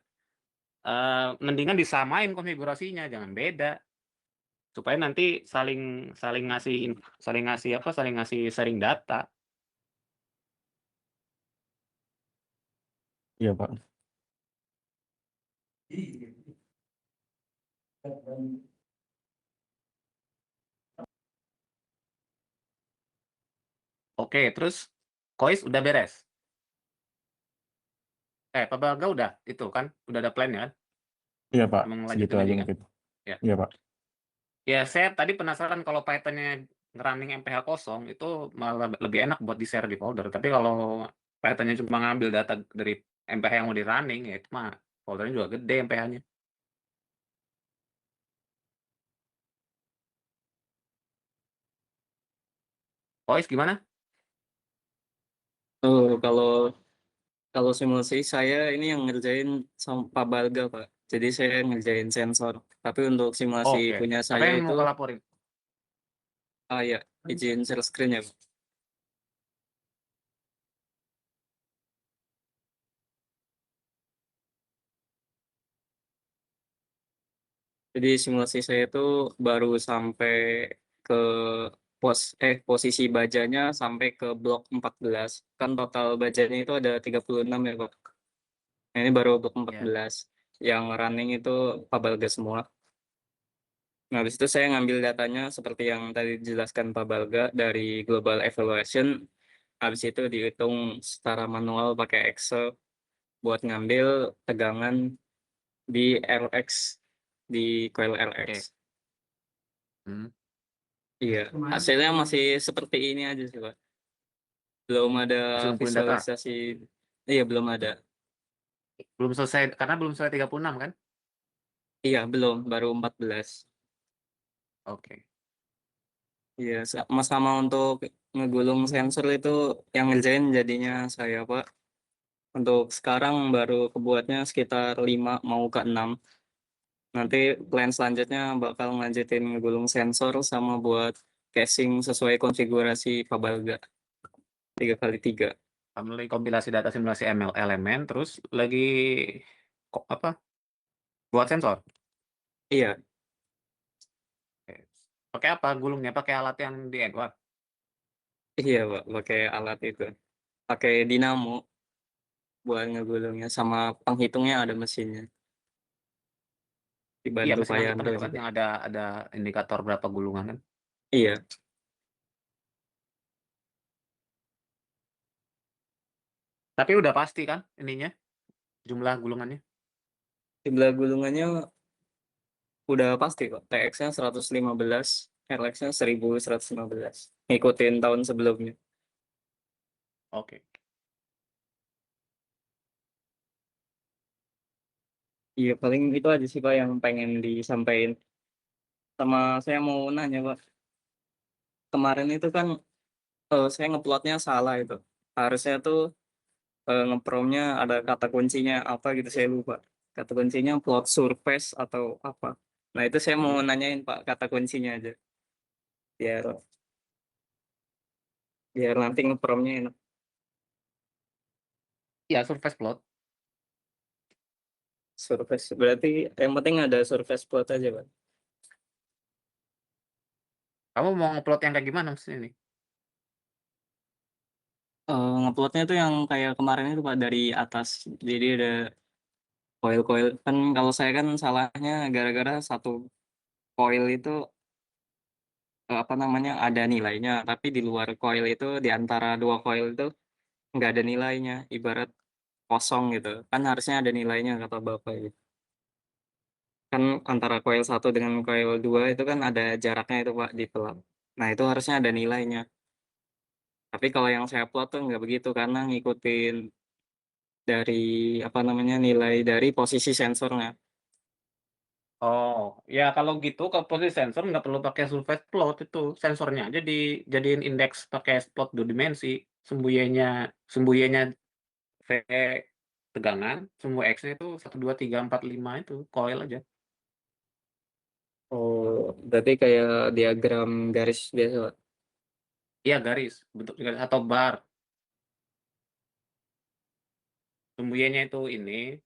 mendingan disamain konfigurasinya, jangan beda. Supaya nanti saling saling ngasih saling ngasih apa, saling ngasih sharing data. Iya Pak. Oke, terus Kois udah beres? Pak Balga udah itu kan, udah ada plan ya kan? Iya Pak, Emang segitu lanjutin aja aja kan? mungkin. Ya. Iya Pak. Ya, saya tadi penasaran kalau Python-nya ngerunning MPH kosong, itu malah lebih enak buat di-share di folder. Tapi kalau Python-nya cuma ngambil data dari MPH yang mau di-running, ya itu mah foldernya juga gede MPH-nya. Kois gimana? Oh, kalau simulasi saya ini yang ngerjain sama Pak Balga, Pak. Jadi saya ngerjain sensor. Tapi untuk simulasi Oke. punya Apa saya yang itu, mau kau laporin? ya, izin share screen ya, Pak. Jadi simulasi saya itu baru sampai ke posisi bajanya sampai ke blok 14. Kan total bajanya itu ada 36 ya, Pak. Nah, ini baru blok Ya. 14. Yang running itu Pak Balga semua. Nah, habis itu saya ngambil datanya seperti yang tadi dijelaskan Pak Balga dari Global Evaluation. Habis itu dihitung secara manual pakai Excel buat ngambil tegangan di RX, di coil RX. Oke. Hmm. Iya, hasilnya masih seperti ini aja sih, Pak. Belum ada Masih ngumpulin data. visualisasi. Iya, belum ada. Belum selesai karena belum selesai 36 kan? Iya, belum, baru 14. Oke. Iya, sama untuk ngegulung sensor itu yang ngerjain jadinya saya, Pak. Untuk sekarang baru kebuatnya sekitar 5 mau ke 6. Nanti plan selanjutnya bakal ngelanjutin ngegulung sensor sama buat casing sesuai konfigurasi Pabalga 3x3. Mulai kompilasi data simulasi ML elemen, terus lagi kok apa? Buat sensor. Iya, Oke. Pakai apa gulungnya? Pakai alat yang di Edward. iya, Pak, pakai alat itu. Pakai dinamo buat ngegulungnya sama penghitungnya ada mesinnya. Iya, Dibantu mesin Pak yang hitam Yandro itu kan juga. yang ada indikator berapa gulungan kan? Iya, Tapi udah pasti kan ininya jumlah gulungannya? sebelah gulungannya udah pasti kok. TX-nya 115, RX-nya 1115. Ngikutin tahun sebelumnya. Oke. Iya, paling itu aja sih Pak yang pengen disampaikan. Sama saya mau nanya Pak, kemarin itu kan saya ngeplotnya salah itu. Harusnya tuh ngepromnya ada kata kuncinya apa gitu saya lupa. Kata kuncinya plot surface atau apa. Nah itu saya mau nanyain Pak kata kuncinya aja biar biar nanti ngepromnya enak. Ya, surface plot. Surface berarti yang penting ada surface plot aja Pak. Kamu mau ngeplot yang kayak gimana maksudnya nih? Ngeplotnya tuh yang kayak kemarin itu Pak dari atas. Jadi ada coil-coil kan kalau saya kan salahnya gara-gara satu coil itu apa namanya ada nilainya, tapi di luar coil itu di antara dua coil itu nggak ada nilainya, ibarat kosong gitu. Kan harusnya ada nilainya kata Bapak gitu. Kan antara coil satu dengan coil 2 itu kan ada jaraknya itu Pak di pelat. Nah, itu harusnya ada nilainya. Tapi kalau yang saya plot tuh nggak begitu karena ngikutin dari apa namanya nilai dari posisi sensornya. Oh, ya kalau gitu ke posisi sensor nggak perlu pakai surface plot itu. Sensornya aja dijadiin indeks pakai plot 2 dimensi. Sembuyanya sembuyanya V tegangan, sumbu X-nya itu 1, 2, 3, 4, 5 itu coil aja. Oh, berarti kayak diagram garis biasa Pak. Iya, garis, bentuk garis atau bar. Sembuyanya itu ini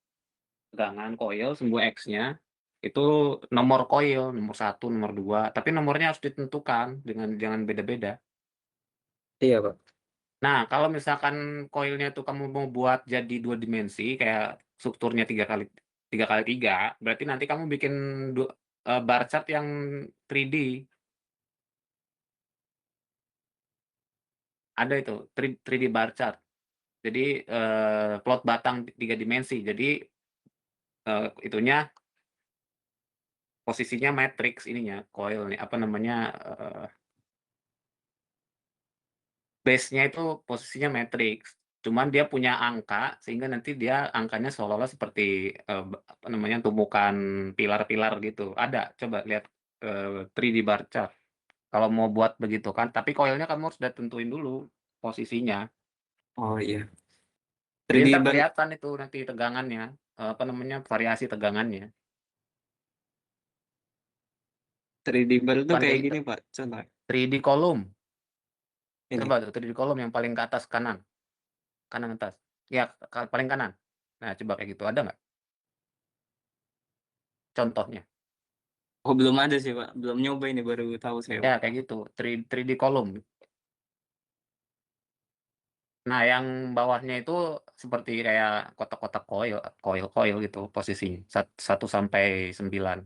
tegangan coil, sumbu X-nya itu nomor coil, nomor 1, nomor 2. Tapi nomornya harus ditentukan dengan jangan beda-beda. Iya Pak. Nah, kalau misalkan coilnya itu kamu mau buat jadi 2 dimensi, kayak strukturnya 3 kali 3, berarti nanti kamu bikin bar chart yang 3D. Ada itu, 3D bar chart. Jadi plot batang 3 dimensi. Jadi itunya posisinya matrix ininya, coil nih, apa namanya, base-nya itu posisinya matrix. Cuman dia punya angka, sehingga nanti dia angkanya seolah-olah seperti, apa namanya, tumpukan pilar-pilar gitu. Ada, coba lihat, 3D bar chart. Kalau mau buat begitu kan, tapi coil-nya kamu harus udah tentuin dulu posisinya. Oh iya. Jadi 3D entar bar kelihatan itu nanti tegangannya, apa namanya, variasi tegangannya. 3D bar itu Bukan kayak kayak gini Pak. Contoh 3D column. ini. Coba tuh 3D column yang paling ke atas kanan, kanan atas. Ya, paling kanan. Nah, coba kayak gitu, ada nggak contohnya? Oh belum ada sih Pak. Belum nyoba ini baru tahu saya Ya, Pak. kayak gitu, 3D column. Nah, yang bawahnya itu seperti kayak kotak-kotak coil coil-coil gitu posisinya, 1 sampai 9.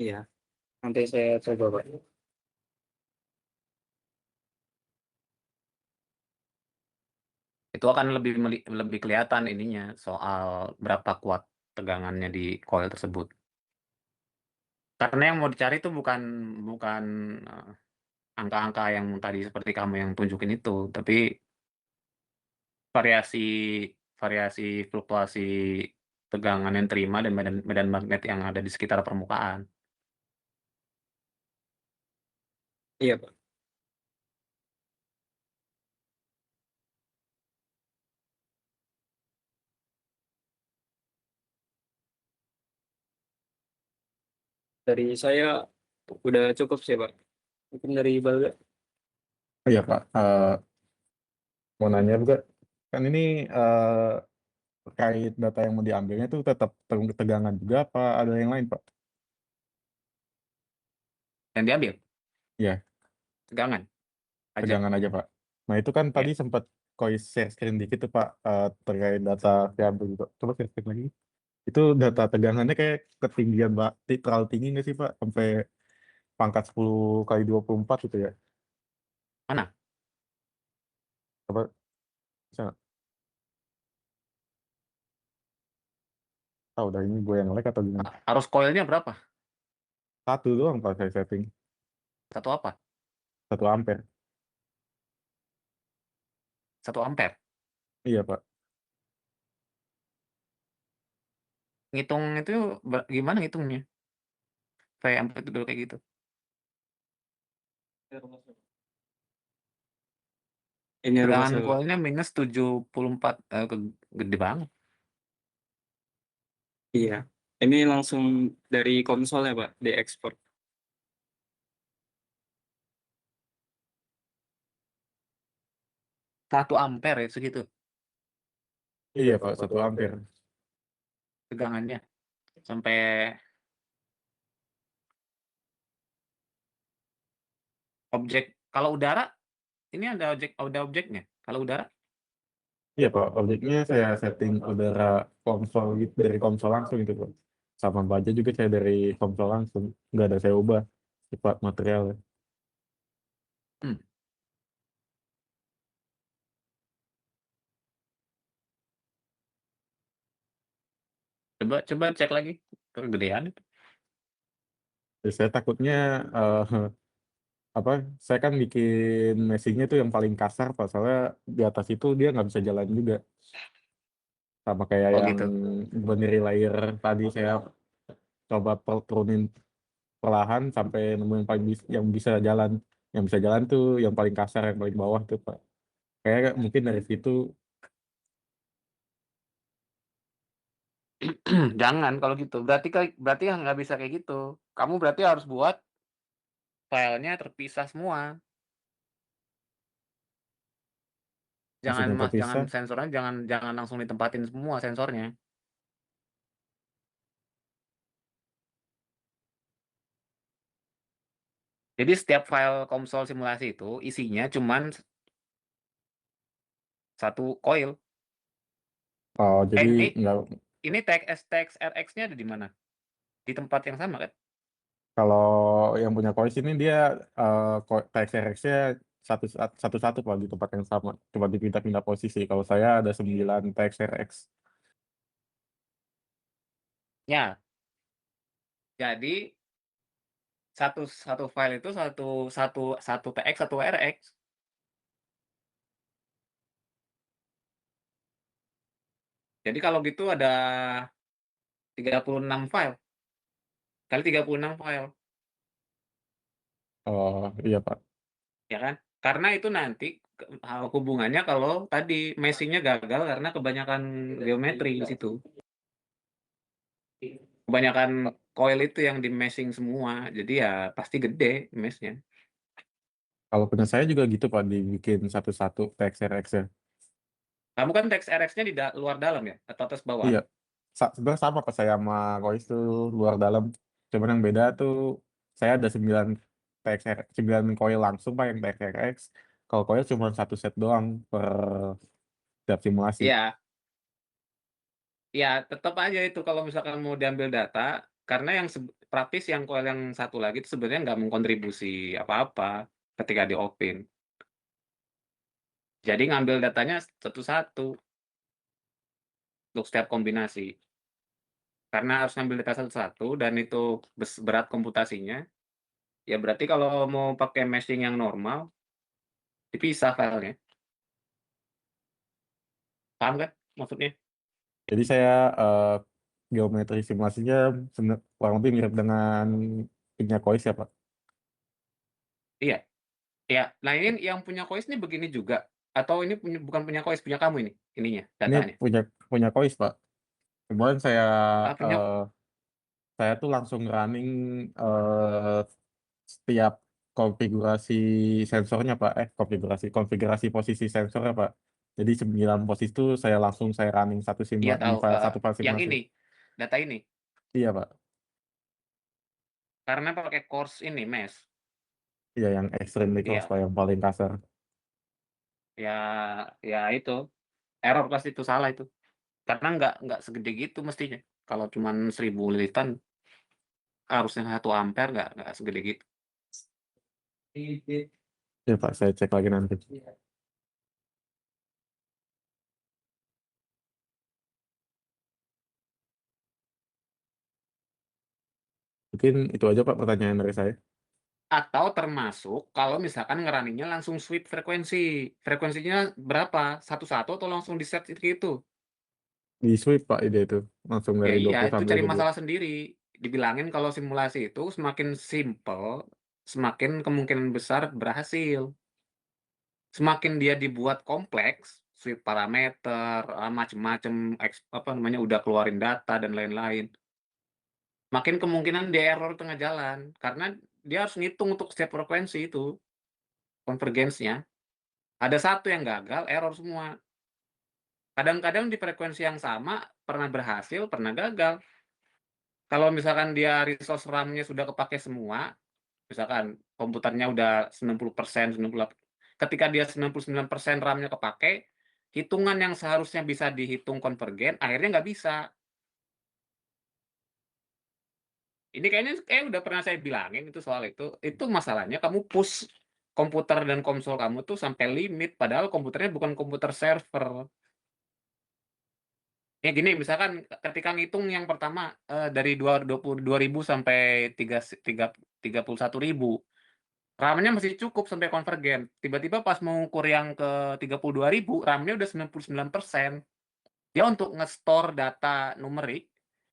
Iya. Nanti saya coba Pak. Itu akan lebih kelihatan ininya, soal berapa kuat tegangannya di coil tersebut. Karena yang mau dicari itu bukan bukan, angka-angka yang tadi seperti kamu yang tunjukin itu, tapi variasi variasi fluktuasi tegangan yang terima dan medan medan magnet yang ada di sekitar permukaan. Iya Pak. Dari saya udah cukup sih Pak. Mungkin dari Balga. Oh iya Pak, mau nanya juga, kan ini terkait data yang mau diambilnya itu tetap tegangan juga apa ada yang lain Pak? Yang diambil Ya, tegangan aja, tegangan aja Pak. Nah itu kan ya. tadi sempat share screen dikit tuh Pak, terkait data variabel gitu. Coba share screen lagi. Itu data tegangannya kayak ketinggian Pak, terlalu tinggi nggak sih Pak? Sampai pangkat 10 kali 24 gitu ya. Mana? Coba bisa nggak? Tahu dah ini gue yang like atau gimana? Arus coilnya berapa? Satu doang Pak saya setting. 1 apa? 1 ampere. 1 ampere. Iya Pak. Ngitung itu gimana ngitungnya? Kayak amplitude kayak gitu. Ini rumah Tegangan saya Pak. coilnya -74, gede banget. Iya. Ini langsung dari konsol ya Pak, diekspor. 1 ampere ya segitu Iya Pak, 1 ampere. tegangannya sampai objek. Kalau udara ini ada objeknya. Kalau udara Iya Pak, objeknya saya setting udara konsol gitu, dari konsol langsung gitu Pak. Sama baja juga saya dari konsol langsung, nggak ada saya ubah sifat materialnya. hmm, coba cek lagi kegedean itu. Jadi saya takutnya eh, apa? Saya kan bikin meshingnya tuh yang paling kasar Pak, soalnya di atas itu dia nggak bisa jalan juga. Sama kayak Oh yang gitu. berdiri layer tadi saya coba turunin perlahan sampai nemuin yang bisa jalan. Yang bisa jalan tuh yang paling kasar, yang paling bawah tuh Pak. Kayak mungkin dari situ. Jangan kalau gitu. Berarti yang nggak bisa kayak gitu. Kamu berarti harus buat filenya terpisah semua. Jangan Maksudnya jangan terpisah. sensornya jangan langsung ditempatin semua sensornya. Jadi setiap file konsol simulasi itu isinya cuman 1 coil. Oh, jadi Ini nggak. TXRX-nya ada di mana? Di tempat yang sama kan? Kalau yang punya Kois ini dia TXRX-nya satu-satu Pak di tempat yang sama, cuma dipindah-pindah posisi. Kalau saya ada 9 TXRX. Ya, jadi satu satu file itu satu satu satu TX satu RX. Jadi kalau gitu ada 36 file kali 36 file, Oh iya Pak. ya kan? Karena itu nanti hubungannya kalau tadi meshing-nya gagal karena kebanyakan geometri di situ. Kebanyakan coil itu yang di meshing semua. Jadi ya pasti gede mesh-nya. Kalau punya saya juga gitu Pak, dibikin satu-satu TXRX-nya. Kamu kan TXRX-nya di luar dalam ya atau atas bawah? Iya, sebenarnya sama Pak saya sama Kois tuh luar dalam. Cuman yang beda tuh saya ada 9 TXRX, 9 koil langsung Pak yang TXRX. Kalau koil cuma satu set doang per setiap simulasi. Iya, ya tetap aja itu kalau misalkan mau diambil data, karena yang praktis yang coil yang satu lagi itu sebenarnya nggak mengkontribusi apa-apa ketika di-off-in. Jadi ngambil datanya satu-satu untuk setiap kombinasi. Karena harus ngambil data satu-satu dan itu berat komputasinya, ya berarti kalau mau pakai meshing yang normal, dipisah filenya. Paham kan maksudnya? Jadi saya geometri simulasinya kurang lebih mirip dengan punya Kois ya Pak. Iya, iya. Nah ini yang punya Kois ini begini juga? Atau ini bukan punya Kois, punya kamu ini ininya, Ini datanya? punya punya Kois Pak. Kemarin Ah, punya saya tuh langsung running eh, setiap konfigurasi sensornya Pak. Konfigurasi konfigurasi posisi sensornya Pak. Jadi 9 posisi itu saya running iya di tahu, satu file yang simulasi. ini, data ini. Iya Pak. Karena pakai course ini, mesh. Iya yang extremely coarse Iya, Pak, yang paling kasar. ya ya itu, error pasti itu, salah itu. Karena nggak segede gitu mestinya. Kalau cuman 1000 lilitan, harusnya 1 ampere nggak segede gitu. Iya Pak, saya cek lagi nanti. Mungkin itu aja Pak pertanyaan dari saya. Atau termasuk kalau misalkan ngeraninya langsung sweep frekuensi. Frekuensinya berapa? Satu-satu atau langsung di-set itu? Di sweep Pak ide itu. Langsung Ya dari iya, 20 itu sampai cari 12. masalah sendiri. Dibilangin kalau simulasi itu semakin simple, semakin kemungkinan besar berhasil. Semakin dia dibuat kompleks, sweep parameter, macem-macem, apa namanya, udah keluarin data dan lain-lain. makin kemungkinan dia error tengah jalan. Karena dia harus ngitung untuk setiap frekuensi itu, konvergensnya. Ada satu yang gagal, error semua. Kadang-kadang di frekuensi yang sama, pernah berhasil, pernah gagal. Kalau misalkan dia resource RAM-nya sudah kepakai semua, misalkan komputernya udah 90%, 98, ketika dia 99% RAM-nya kepakai, hitungan yang seharusnya bisa dihitung konvergen, akhirnya nggak bisa. Ini kayak udah pernah saya bilangin itu soal itu. Itu masalahnya kamu push komputer dan konsol kamu tuh sampai limit, padahal komputernya bukan komputer server. Ya gini, misalkan ketika ngitung yang pertama, dari 22.000 sampai 31.000, RAM-nya masih cukup sampai konvergen. Tiba-tiba pas mau ukur yang ke 32.000, RAM-nya udah 99%. Dia untuk nge-store data numerik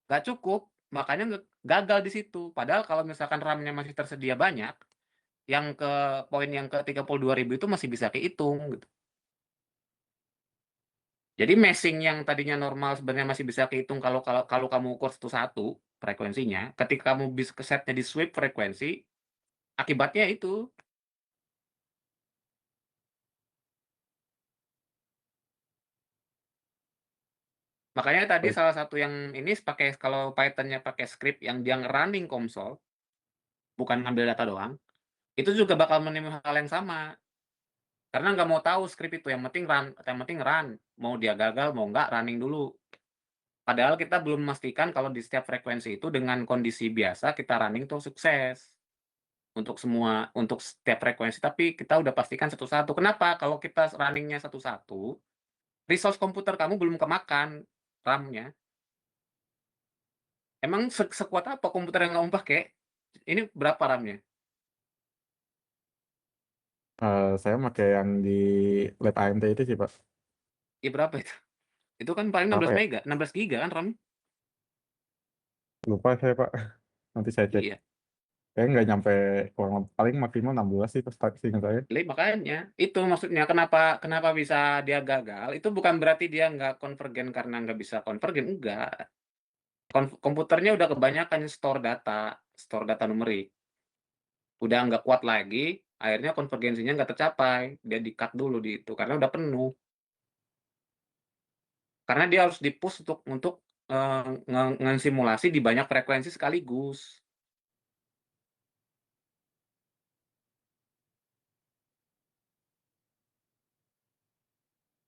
nggak cukup, makanya gagal di situ. Padahal kalau misalkan RAM-nya masih tersedia banyak, yang ke poin yang ke 32.000 itu masih bisa kehitung gitu. Jadi meshing yang tadinya normal sebenarnya masih bisa kehitung kalau kamu ukur satu-satu frekuensinya, ketika kamu bisa setnya di sweep frekuensi, akibatnya itu. Makanya tadi Baik. salah satu yang ini pakai, kalau Python-nya pakai script yang dia running console, bukan ngambil data doang, itu juga bakal menemukan hal yang sama. Karena nggak mau tahu script itu, yang penting run, mau dia gagal mau nggak running dulu. Padahal kita belum memastikan kalau di setiap frekuensi itu dengan kondisi biasa kita running tuh sukses. Untuk setiap frekuensi, tapi kita udah pastikan satu-satu. Kenapa? Kalau kita running-nya satu-satu, resource komputer kamu belum kemakan RAM-nya. Emang sekuat apa komputer yang kamu pakai? Ini berapa RAM-nya? Saya pakai yang di lab AMT itu sih, Pak. Ya berapa itu? Itu kan paling Apa 16 ya? mega, 16 giga kan RAM? Lupa saya, Pak. Nanti saya cek. Iya. Kayaknya nggak nyampe, paling maksimal 16 sih, Pak, seingat saya. Makanya itu maksudnya kenapa bisa dia gagal, itu bukan berarti dia nggak konvergen karena nggak bisa konvergen, enggak. Komputernya udah kebanyakan store data numerik. Udah nggak kuat lagi, akhirnya konvergensinya nggak tercapai, dia di-cut dulu di itu, karena udah penuh. Karena dia harus di-push untuk, ngesimulasi di banyak frekuensi sekaligus.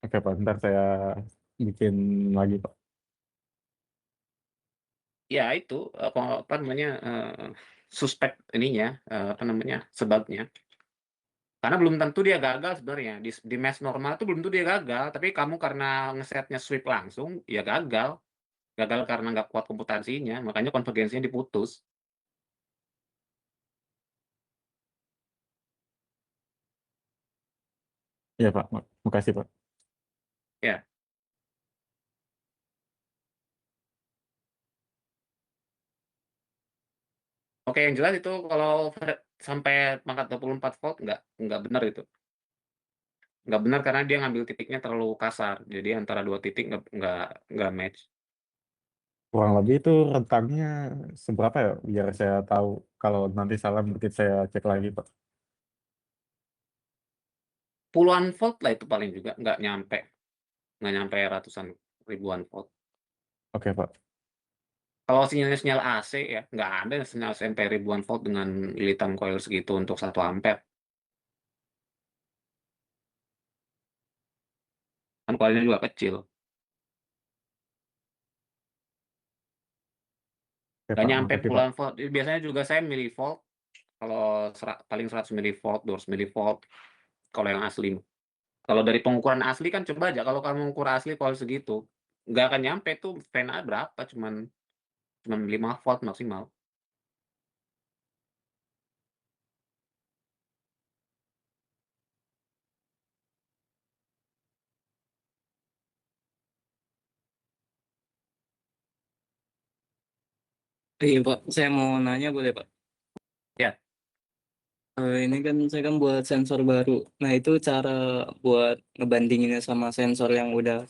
Oke, Pak. Ntar saya bikin lagi, Pak. Ya itu, apa namanya, suspek ininya, apa namanya, sebabnya. Karena belum tentu dia gagal sebenarnya, di mesh normal itu belum tentu dia gagal, tapi kamu karena ngesetnya sweep langsung, ya gagal. Gagal karena nggak kuat komputansinya, makanya konvergensinya diputus. Iya, Pak. Makasih, Pak. Ya, oke, yang jelas itu kalau sampai pangkat 24 volt nggak benar itu. Nggak benar karena dia ngambil titiknya terlalu kasar, jadi antara 2 titik nggak match. Kurang lebih itu rentangnya seberapa ya? Biar saya tahu. Kalau nanti salah mungkin saya cek lagi, Pak. Puluhan volt lah itu paling juga, nggak nyampe ratusan ribuan volt. Oke, Pak. Kalau sinyal-sinyal AC ya, nggak ada sinyal sampai ribuan volt dengan lilitan koil segitu untuk 1 ampere. Kan koilnya juga kecil. Oke, Nggak Pak. nyampe Makasih, Pak. puluhan volt, biasanya juga saya milivolt, kalau paling 100 milivolt, 200 milivolt, kalau yang asli. Kalau dari pengukuran asli kan coba aja kalau kamu ukur asli koil segitu, nggak akan nyampe tuh VNA berapa, cuman 5 volt maksimal. Iya Pak, saya mau nanya boleh Pak? Ya. Ini kan saya kan buat sensor baru. Nah itu cara buat ngebandinginnya sama sensor yang udah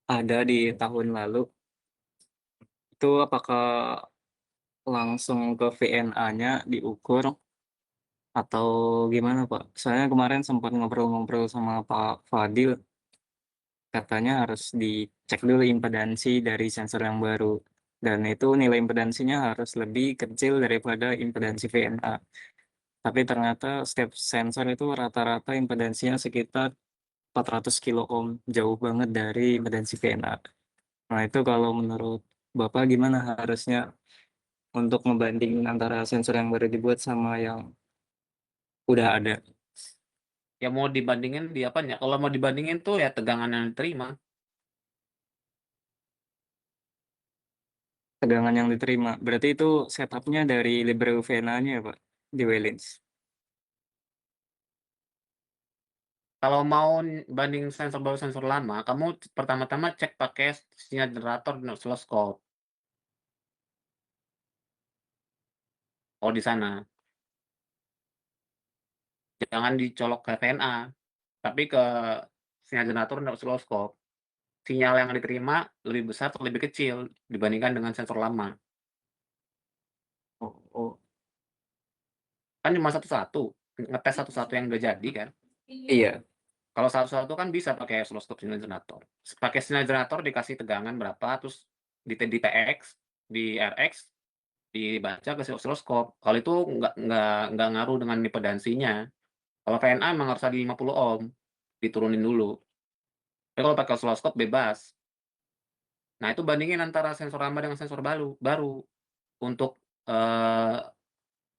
ada di tahun lalu. Itu apakah langsung ke VNA-nya diukur atau gimana Pak? Saya kemarin sempat ngobrol-ngobrol sama Pak Fadil, katanya harus dicek dulu impedansi dari sensor yang baru. Dan itu nilai impedansinya harus lebih kecil daripada impedansi VNA. Tapi ternyata setiap sensor itu rata-rata impedansinya sekitar 400 kilo ohm, jauh banget dari impedansi VNA. Nah itu kalau menurut Bapak gimana harusnya untuk ngebandingin antara sensor yang baru dibuat sama yang udah ada? Ya mau dibandingin di apanya? Kalau mau dibandingin tuh ya tegangan yang diterima. Tegangan yang diterima. Berarti itu setupnya dari Libre VNA-nya ya Pak, di Wellins. Kalau mau banding sensor baru sensor lama, kamu pertama-tama cek pakai sinyal generator dan oscilloscope. Oh di sana, jangan dicolok ke VNA, tapi ke sinyal generator dan oscilloscope. Sinyal yang diterima lebih besar atau lebih kecil dibandingkan dengan sensor lama. Oh, oh. Kan cuma satu-satu, ngetes satu-satu yang udah jadi kan. Iya. Kalau satu-satu kan bisa pakai oscilloscope sinyal generator. Pakai sinyal generator dikasih tegangan berapa, terus di PX, di RX, dibaca ke si oscilloscope. Kalau itu nggak ngaruh dengan impedansinya. Kalau VNA memang harus ada 50 ohm, diturunin dulu. Tapi kalau pakai oscilloscope bebas. Nah itu bandingin antara sensor lama dengan sensor baru. Untuk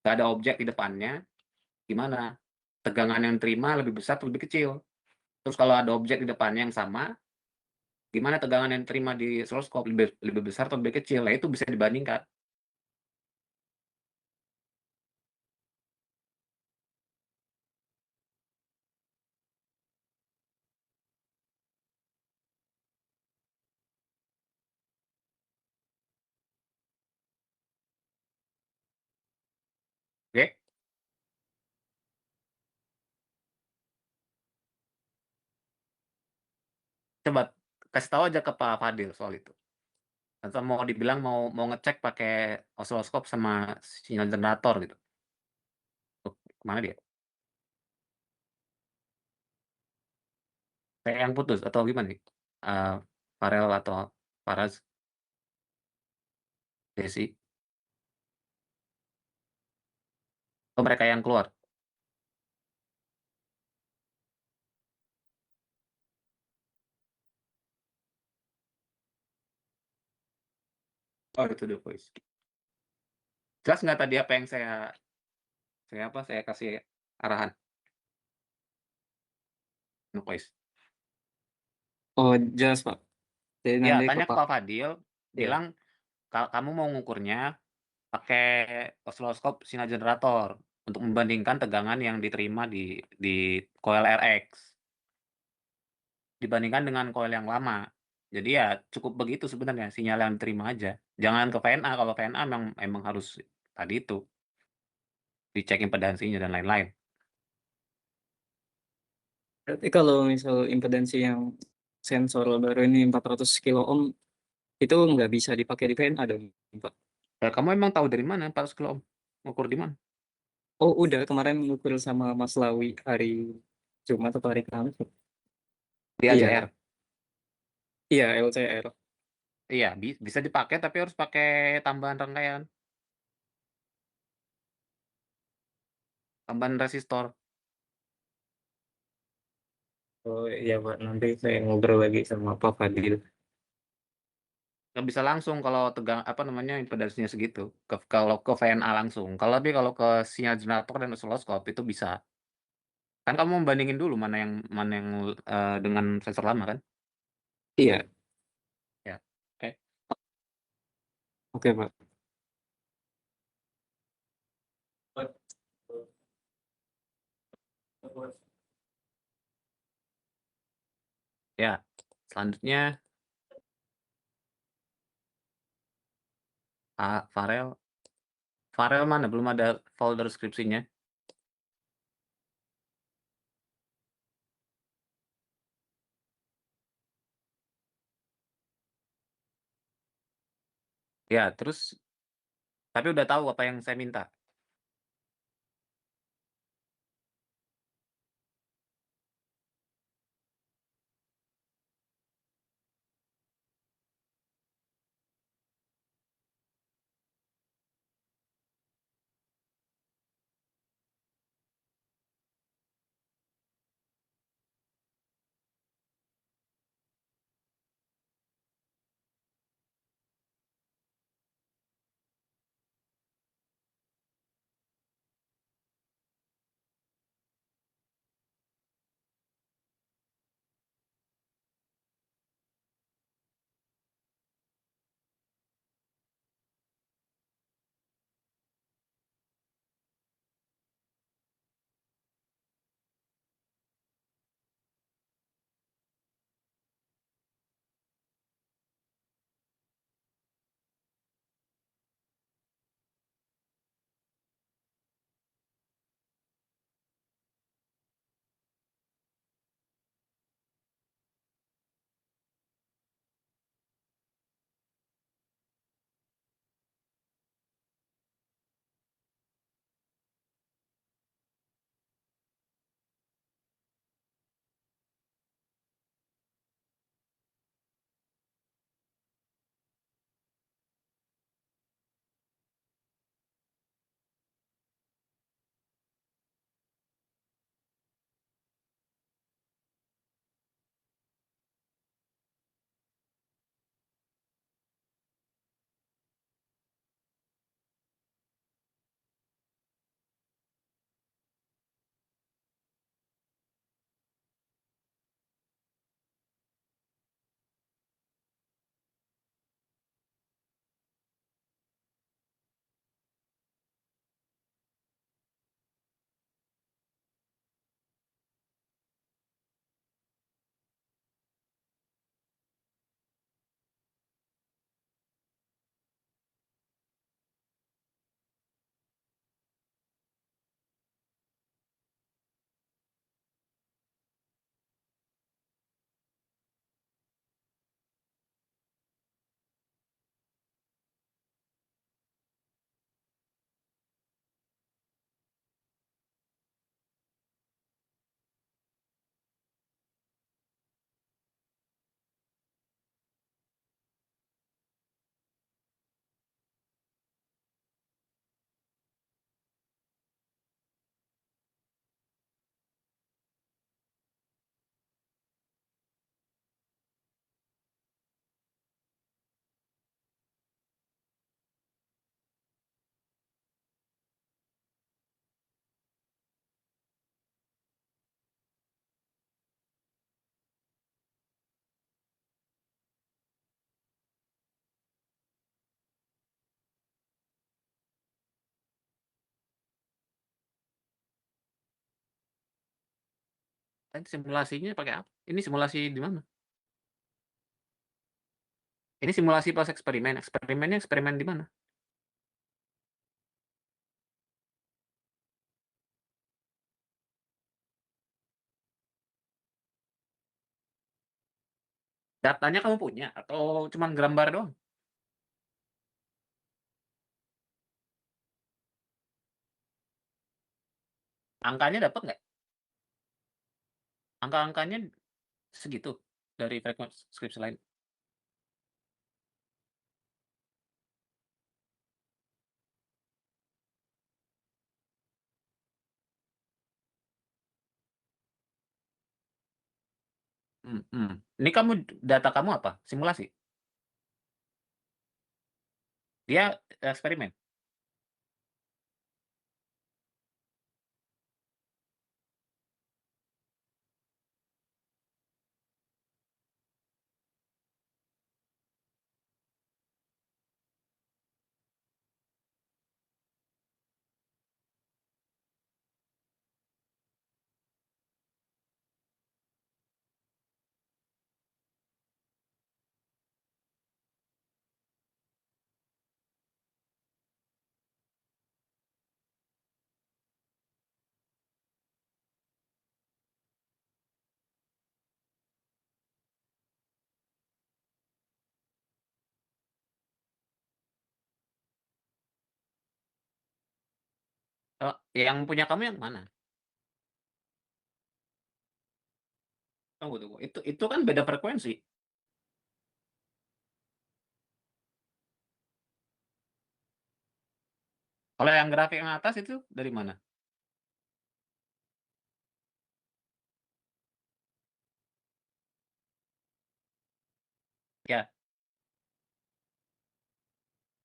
nggak ada objek di depannya, gimana? Tegangan yang diterima lebih besar atau lebih kecil? Terus kalau ada objek di depannya yang sama, gimana tegangan yang diterima di oscilloscope lebih besar atau lebih kecil? Nah itu bisa dibandingkan. Oke? Coba kasih tahu aja ke Pak Fadil soal itu. Atau mau dibilang mau mau ngecek pakai oscilloscope sama sinyal generator gitu. Tuh, kemana dia? Kayak yang putus atau gimana nih? Farel atau Faraz, Desi? Oh mereka yang keluar? Oh itu The Voice. Jelas nggak tadi apa yang saya kasih arahan? No voice. Oh, jelas Pak. Jadi Ya nanti ke tanya ke Pak. Pak Fadil, Ya. bilang kamu mau ngukurnya pakai oscilloscope sinyal generator untuk membandingkan tegangan yang diterima di coil RX dibandingkan dengan coil yang lama. Jadi ya cukup begitu sebenarnya, sinyal yang diterima aja. Jangan ke VNA, kalau VNA memang harus tadi itu, dicek impedansinya dan lain-lain. Berarti kalau misal impedansi yang sensor baru ini 400 kilo ohm, itu nggak bisa dipakai di VNA dong, Pak? Kamu emang tahu dari mana 400 kilo ohm? Ngukur di mana? Oh, udah kemarin ngukur sama Mas Lawi hari Jumat atau hari Kamis. Di Iya, ACR? iya LCR. Iya, bisa dipakai tapi harus pakai tambahan rangkaian, tambahan resistor. Oh iya Pak, nanti saya ngobrol lagi sama Pak Fadil. Nggak bisa langsung kalau apa namanya, impedansinya segitu, kalau ke VNA langsung. Kalau ke sinyal generator dan oscilloscope itu bisa. Kan kamu membandingin dulu mana yang dengan sensor lama kan? Iya, Ya. Oke. oke Pak. Ya, selanjutnya Farel. Farel mana? Belum ada folder skripsinya. Ya, terus Tapi udah tahu apa yang saya minta. Kan simulasinya pakai apa? Ini simulasi di mana? Ini simulasi pas eksperimen. Eksperimennya eksperimen di mana? Datanya kamu punya atau cuma gambar doang? Angkanya dapat nggak? Angka-angkanya segitu dari frekuensi skripsi lain? Ini kamu data kamu apa? Simulasi? Dia eksperimen? Yang punya kamu yang mana? Tunggu. Itu kan beda frekuensi. Kalau yang grafik yang atas itu dari mana? Ya,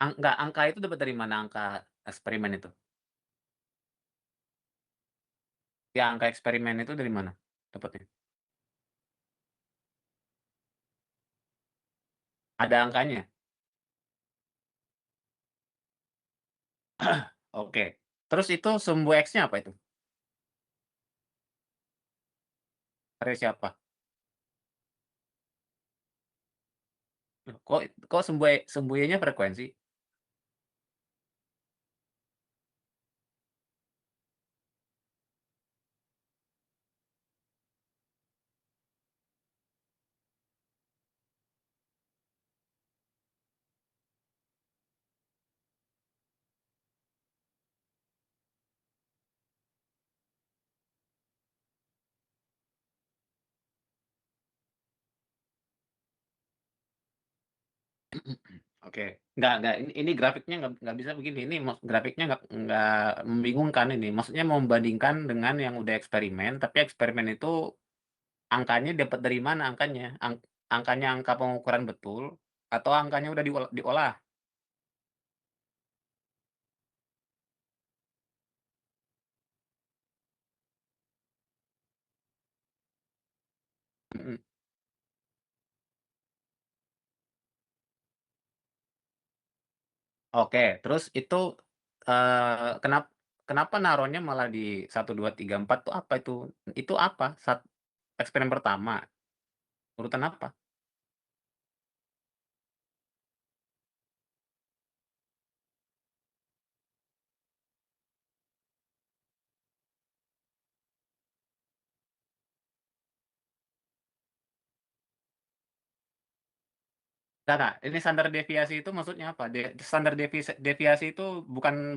enggak, angka itu dapat dari mana, angka eksperimen itu? Ya, angka eksperimen itu dari mana dapatnya? Ada angkanya? Oke. Terus itu sumbu X-nya apa itu? Dari siapa? Loh, kok sumbu Y-nya frekuensi? Oke. Enggak, ini grafiknya nggak bisa begini, ini grafiknya nggak membingungkan ini. Maksudnya membandingkan dengan yang udah eksperimen, tapi eksperimen itu angkanya dapat dari mana angkanya? Angkanya angka pengukuran betul atau angkanya udah diolah? Mhm. Oke, terus itu, kenapa naruhnya malah di 1, 2, 3, 4 tuh apa itu? Itu apa? Eksperimen pertama, urutan apa? Enggak, ini standar deviasi itu maksudnya apa? Standar deviasi itu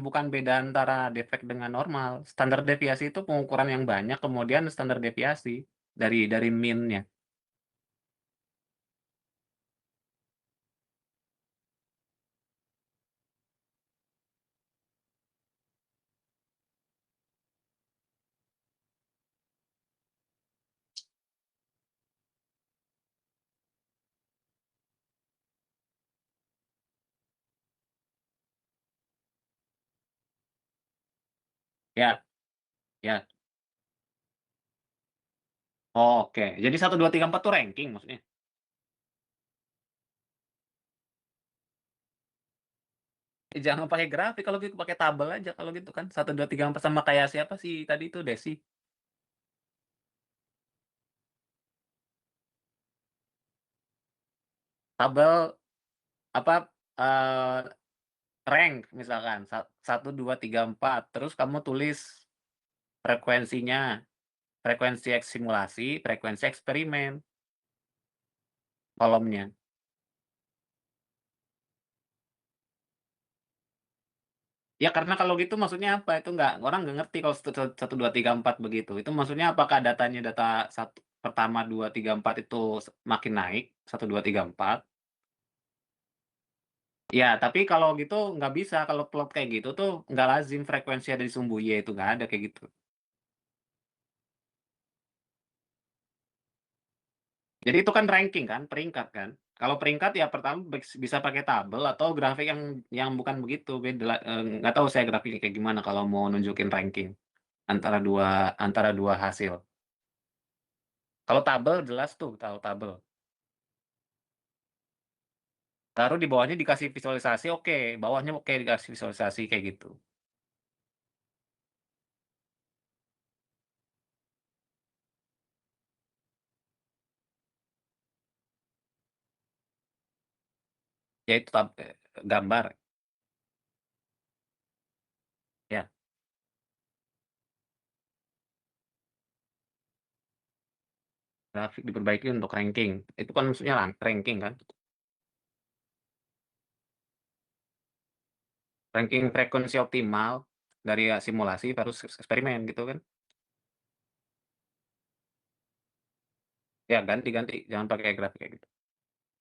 bukan beda antara defek dengan normal. Standar deviasi itu pengukuran yang banyak, kemudian standar deviasi dari mean-nya. Ya, ya. Oke, jadi 1, 2, 3, 4 tuh ranking maksudnya? Jangan pakai grafik kalau gitu, pakai tabel aja kalau gitu kan. 1, 2, 3, 4 sama kayak siapa sih tadi itu, Desi? Tabel apa, eee, rank misalkan 1, 2, 3, 4, terus kamu tulis frekuensinya, frekuensi simulasi, frekuensi eksperimen, kolomnya. Ya karena kalau gitu maksudnya apa, itu orang nggak ngerti kalau 1, 2, 3, 4 begitu. Itu maksudnya apakah datanya data pertama, 2, 3, 4 itu makin naik, 1, 2, 3, 4? Ya, tapi kalau gitu nggak bisa, kalau plot kayak gitu tuh nggak lazim frekuensi ada di sumbu Y itu, nggak ada kayak gitu. Jadi itu kan ranking kan, peringkat kan. Kalau peringkat ya pertama bisa pakai tabel atau grafik yang bukan begitu, beda, nggak tahu saya grafiknya kayak gimana kalau mau nunjukin ranking antara dua hasil. Kalau tabel jelas tuh, tahu tabel. Taruh di bawahnya dikasih visualisasi, oke, bawahnya oke dikasih visualisasi kayak gitu. Ya itu gambar, ya. Grafik diperbaiki untuk ranking. Itu kan maksudnya ranking kan. Ranking frekuensi optimal dari simulasi baru eksperimen gitu kan. Ya ganti-ganti, jangan pakai grafik kayak gitu.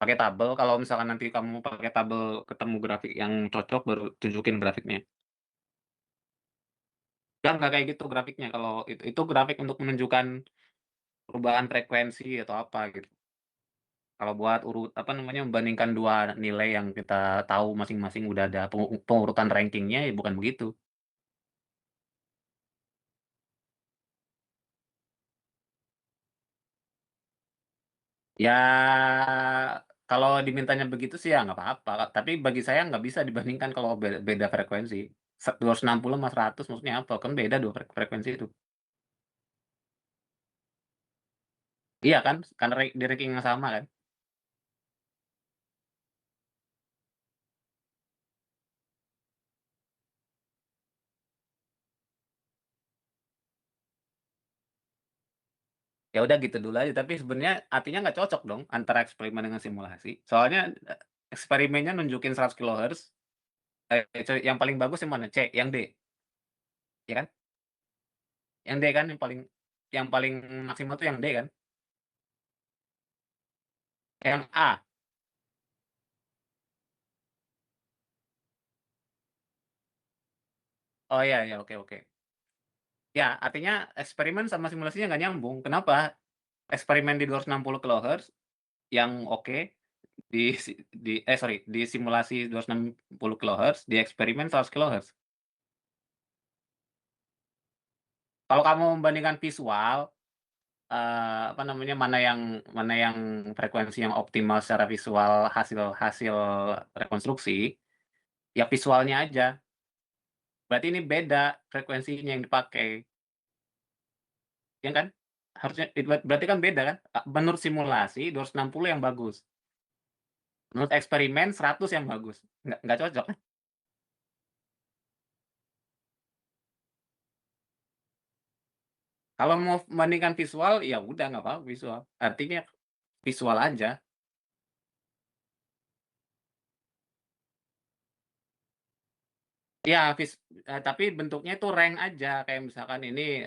Pakai tabel, kalau misalkan nanti kamu pakai tabel ketemu grafik yang cocok baru tunjukin grafiknya. Nggak kayak gitu grafiknya, kalau itu grafik untuk menunjukkan perubahan frekuensi atau apa gitu. Kalau buat apa namanya, membandingkan 2 nilai yang kita tahu masing-masing udah ada pengurutan rankingnya ya bukan begitu. Ya, kalau dimintanya begitu sih ya nggak apa-apa, tapi bagi saya nggak bisa dibandingkan kalau beda frekuensi. 260 sama 100 maksudnya apa? Kan beda 2 frekuensi itu. Iya kan? Karena di ranking yang sama kan? Ya udah gitu dulu aja, tapi sebenarnya artinya nggak cocok dong antara eksperimen dengan simulasi. Soalnya, eksperimennya nunjukin 100 kilohertz, yang paling bagus yang mana? C, yang D, ya kan? Yang D kan yang paling maksimal tuh yang D kan? Yang A. Oh iya iya, oke oke. Ya, artinya eksperimen sama simulasinya nggak nyambung. Kenapa? Eksperimen di 260 kilohertz yang oke, sorry, di simulasi 260 kilohertz, di eksperimen 100 kilohertz. Kalau kamu membandingkan visual, apa namanya, mana yang frekuensi yang optimal secara visual hasil hasil rekonstruksi, ya visualnya aja. Berarti ini beda frekuensinya yang dipakai, ya kan? Harusnya berarti kan beda kan? Menurut simulasi 260 yang bagus, menurut eksperimen 100 yang bagus. Nggak cocok kan? Kalau mau membandingkan visual, ya udah nggak apa-apa visual, artinya visual aja. Ya, tapi bentuknya itu rank aja, kayak misalkan ini,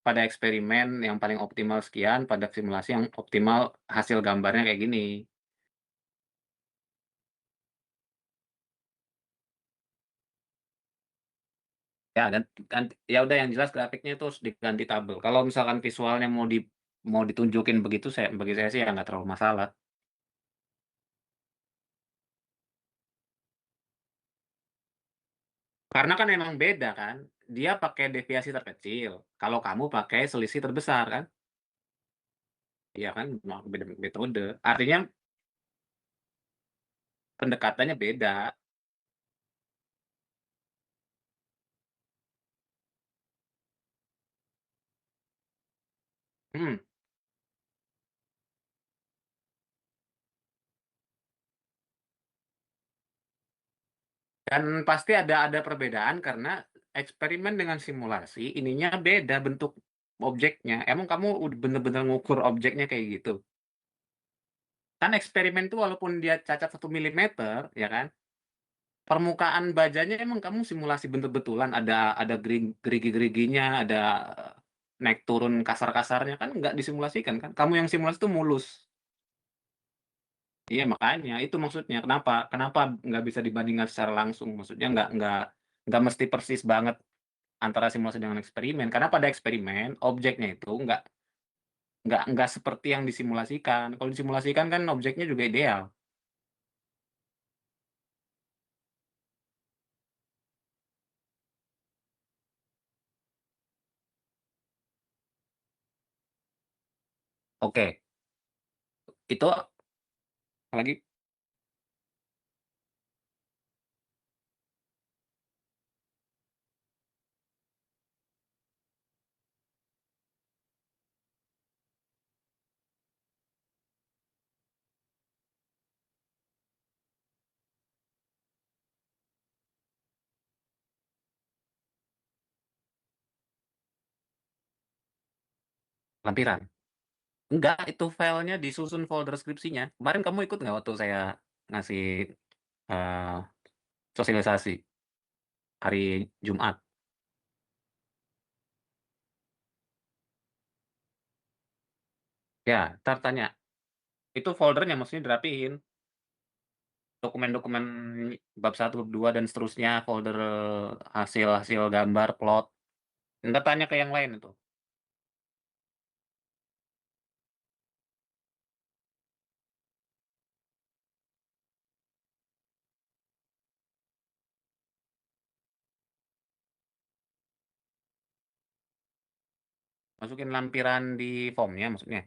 pada eksperimen yang paling optimal sekian, pada simulasi yang optimal hasil gambarnya kayak gini. Ya ya udah yang jelas grafiknya itu harus diganti tabel. Kalau misalkan visualnya mau ditunjukin begitu bagi saya sih ya nggak terlalu masalah. Karena kan emang beda kan, dia pakai deviasi terkecil, kalau kamu pakai selisih terbesar kan. Iya kan, beda metode. Artinya pendekatannya beda. Mhm. Dan pasti ada perbedaan karena eksperimen dengan simulasi ininya beda bentuk objeknya. Emang kamu udah bener-bener ngukur objeknya kayak gitu? Kan eksperimen tuh walaupun dia cacat 1 milimeter, ya kan, permukaan bajanya emang kamu simulasi betul-betulan ada gerigi-geriginya, ada naik turun kasar-kasarnya, kan nggak disimulasikan kan? Kamu yang simulasi tuh mulus. Iya makanya, itu maksudnya kenapa kenapa nggak bisa dibandingkan secara langsung, maksudnya nggak mesti persis banget antara simulasi dengan eksperimen, karena pada eksperimen objeknya itu nggak seperti yang disimulasikan. Kalau disimulasikan kan objeknya juga ideal. Oke, itu apalagi? Lampiran? Enggak, itu filenya disusun folder skripsinya. Kemarin kamu ikut nggak waktu saya ngasih, eee, sosialisasi hari Jumat? Ya, entar tanya. Itu foldernya maksudnya dirapihin. Dokumen-dokumen bab 1, bab 2, dan seterusnya, folder hasil gambar, plot. Entar tanya ke yang lain itu. Masukin lampiran di formnya maksudnya?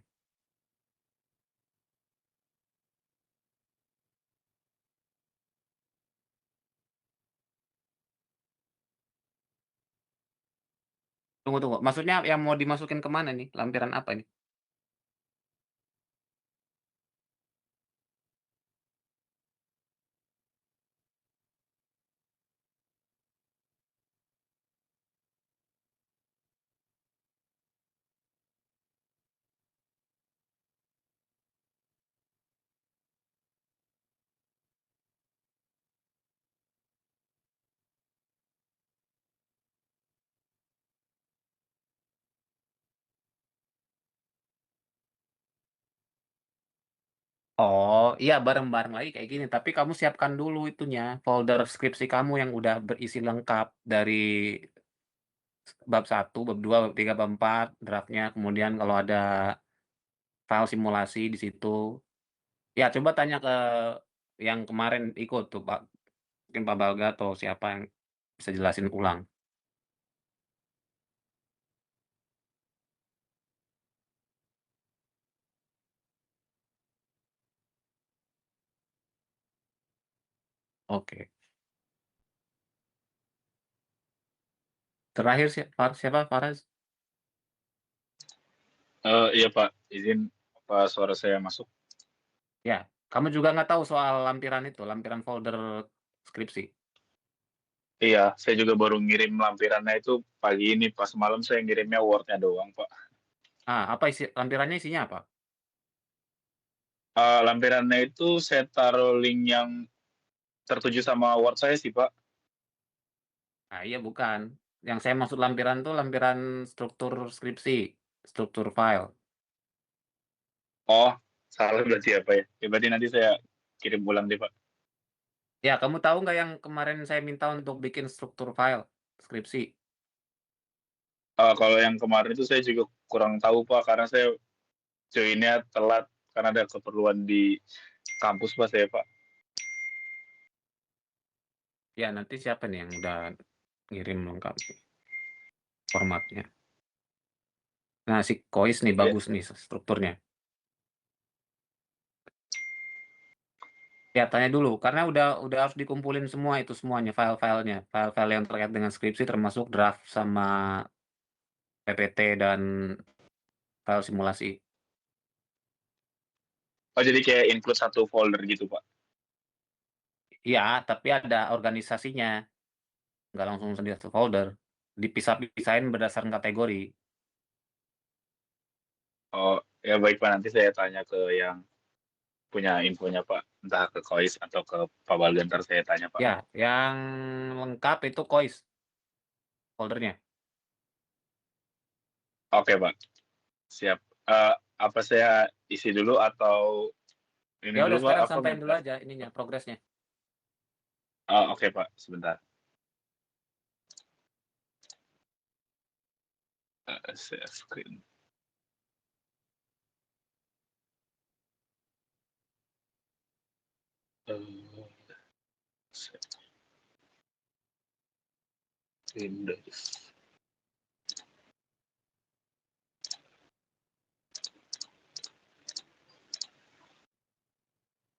Tunggu. Maksudnya yang mau dimasukin ke mana nih? Lampiran apa ini? Oh, iya bareng-bareng lagi kayak gini, tapi kamu siapkan dulu itunya, folder skripsi kamu yang udah berisi lengkap dari bab 1, bab 2, bab 3, bab 4, draft-nya, kemudian kalau ada file simulasi di situ. Ya coba tanya ke yang kemarin ikut tuh Pak, mungkin Pak Balga atau siapa yang bisa jelasin ulang. Oke. Terakhir siapa? Faraz? Iya Pak, izin apa suara saya masuk? Ya, kamu juga nggak tahu soal lampiran itu, lampiran folder skripsi? Iya, saya juga baru ngirim lampirannya itu pagi ini, pas malam saya ngirimnya Word-nya doang Pak. Apa lampirannya isinya apa? Lampirannya itu saya taruh link yang tertuju sama Word saya sih Pak. Nah, iya bukan. Yang saya maksud lampiran tuh lampiran struktur skripsi, struktur file. Oh, salah berarti apa ya? Ya berarti nanti saya kirim ulang deh Pak. Ya, kamu tahu nggak yang kemarin saya minta untuk bikin struktur file skripsi? Kalau yang kemarin itu saya juga kurang tahu Pak, karena saya joinnya telat karena ada keperluan di kampus Pak saya Pak. Ya, nanti siapa nih yang udah ngirim lengkap formatnya? Nah, si Kois nih Ya, bagus nih strukturnya. Ya, tanya dulu karena udah harus dikumpulin semua itu semuanya file-filenya, file-file yang terkait dengan skripsi termasuk draft sama PPT dan file simulasi. oh jadi kayak include satu folder gitu Pak. Iya, tapi ada organisasinya, nggak langsung sendiri satu folder. Dipisah-pisahin berdasarkan kategori. Oh, ya baik Pak, nanti saya tanya ke yang punya infonya Pak, entah ke Kois atau ke Pak Balga, ntar saya tanya Pak. Ya, yang lengkap itu Kois foldernya. Oke Pak, siap. Apa saya isi dulu atau ini Ya udah dulu Pak, sekarang apa sampein dulu minta? aja ininya progresnya. Oke Pak, sebentar. Share screen. Share screen dari.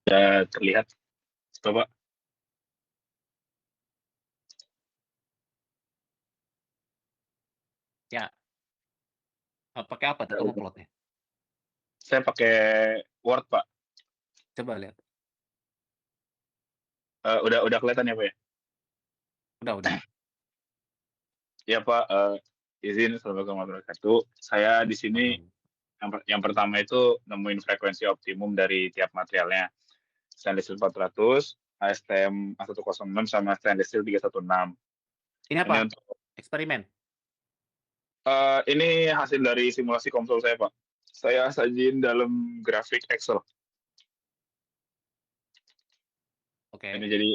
Ya terlihat, coba. Ya, pakai apa tuh kamu plotnya? Saya pakai Word Pak. Coba lihat. Udah kelihatan ya Pak ya? Udah. Ya Pak, izin Assalamualaikum warahmatullahi wabarakatuh. Saya di sini yang pertama itu nemuin frekuensi optimum dari tiap materialnya. Stainless steel 400, ASTM A106 sama stainless steel 316. Ini Ini apa? untuk Eksperimen. ini hasil dari simulasi konsol saya Pak. saya sajiin dalam grafik Excel. Oke. Ini jadi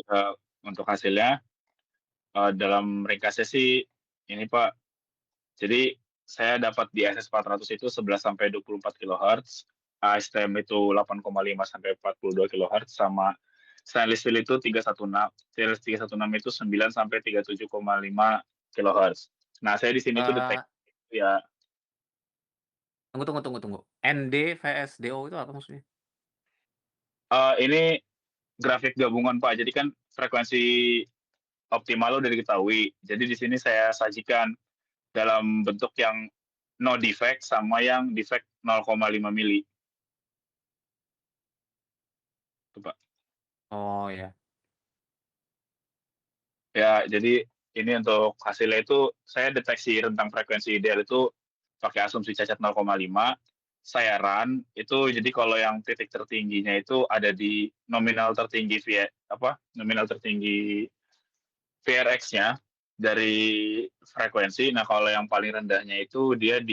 untuk hasilnya dalam ringkasnya sih ini Pak. Jadi saya dapat di SS400 itu 11 sampai 24 kHz, ASTM itu 8,5 sampai 42 kHz, sama stainless steel itu 316. Stainless 316 itu 9 sampai 37,5 kHz. Nah, saya di sini tuh detek ya. Tunggu. ND vs DO itu apa maksudnya? Ini grafik gabungan Pak. Jadi kan frekuensi optimal udah diketahui. Jadi di sini saya sajikan dalam bentuk yang no defect sama yang defect 0,5 mili. Tuh, Pak. Oh ya. Ya, jadi ini untuk hasilnya itu saya deteksi rentang frekuensi ideal itu pakai asumsi cacat 0,5. Saya run itu jadi kalau yang titik tertingginya itu ada di nominal tertinggi nominal tertinggi VRX-nya dari frekuensi. Nah, kalau yang paling rendahnya itu dia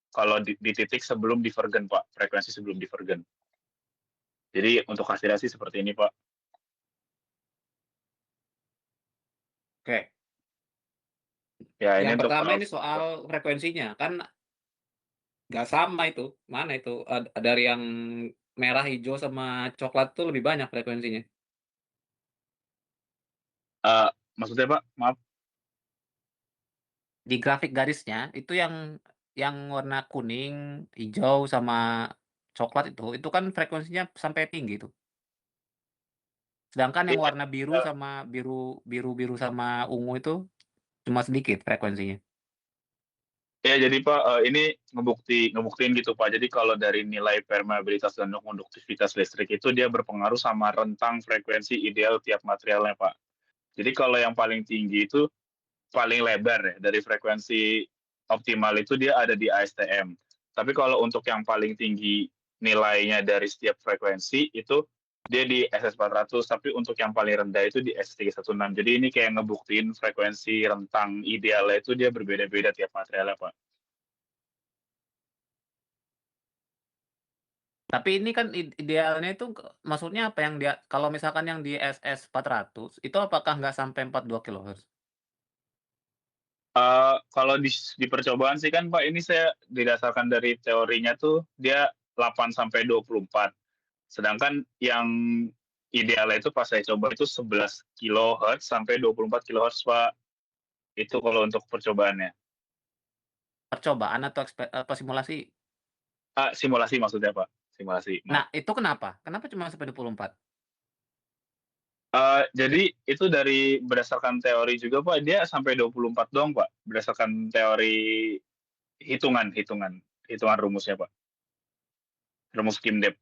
kalau di titik sebelum divergen, Pak, frekuensi sebelum divergen. Jadi untuk hasilnya sih seperti ini, Pak. Oke. Ya, ini Yang untuk pertama ini soal frekuensinya kan nggak sama itu. Mana itu? Dari yang merah, hijau sama coklat tuh lebih banyak frekuensinya. maksudnya Pak, maaf. Di grafik garisnya itu yang warna kuning, hijau sama coklat itu kan frekuensinya sampai tinggi tuh. Sedangkan yang warna biru sama biru sama ungu itu cuma sedikit frekuensinya. Ya, jadi Pak, ini ngebuktiin gitu Pak. Jadi kalau dari nilai permeabilitas dan konduktivitas listrik itu dia berpengaruh sama rentang frekuensi ideal tiap materialnya Pak. Jadi kalau yang paling tinggi itu paling lebar ya, dari frekuensi optimal itu dia ada di ASTM. Tapi kalau untuk yang paling tinggi nilainya dari setiap frekuensi itu dia di SS400, tapi untuk yang paling rendah itu di SS316. Jadi ini kayak ngebuktiin frekuensi rentang idealnya itu dia berbeda-beda tiap materialnya, Pak. Tapi ini kan idealnya itu maksudnya apa yang dia kalau misalkan yang di SS400 itu apakah nggak sampai 42 kHz? Kalau di percobaan sih kan Pak, ini saya didasarkan dari teorinya tuh dia 8 sampai 24. Sedangkan yang idealnya itu pas saya coba itu 11 kHz sampai 24 kHz Pak. Itu kalau untuk percobaannya. Percobaan atau apa simulasi? Simulasi maksudnya Pak, simulasi. Nah, itu kenapa? Kenapa cuma sampai 24? Jadi itu dari berdasarkan teori juga Pak, dia sampai 24 doang Pak, berdasarkan teori hitungan rumusnya Pak. Rumus Kim Dep.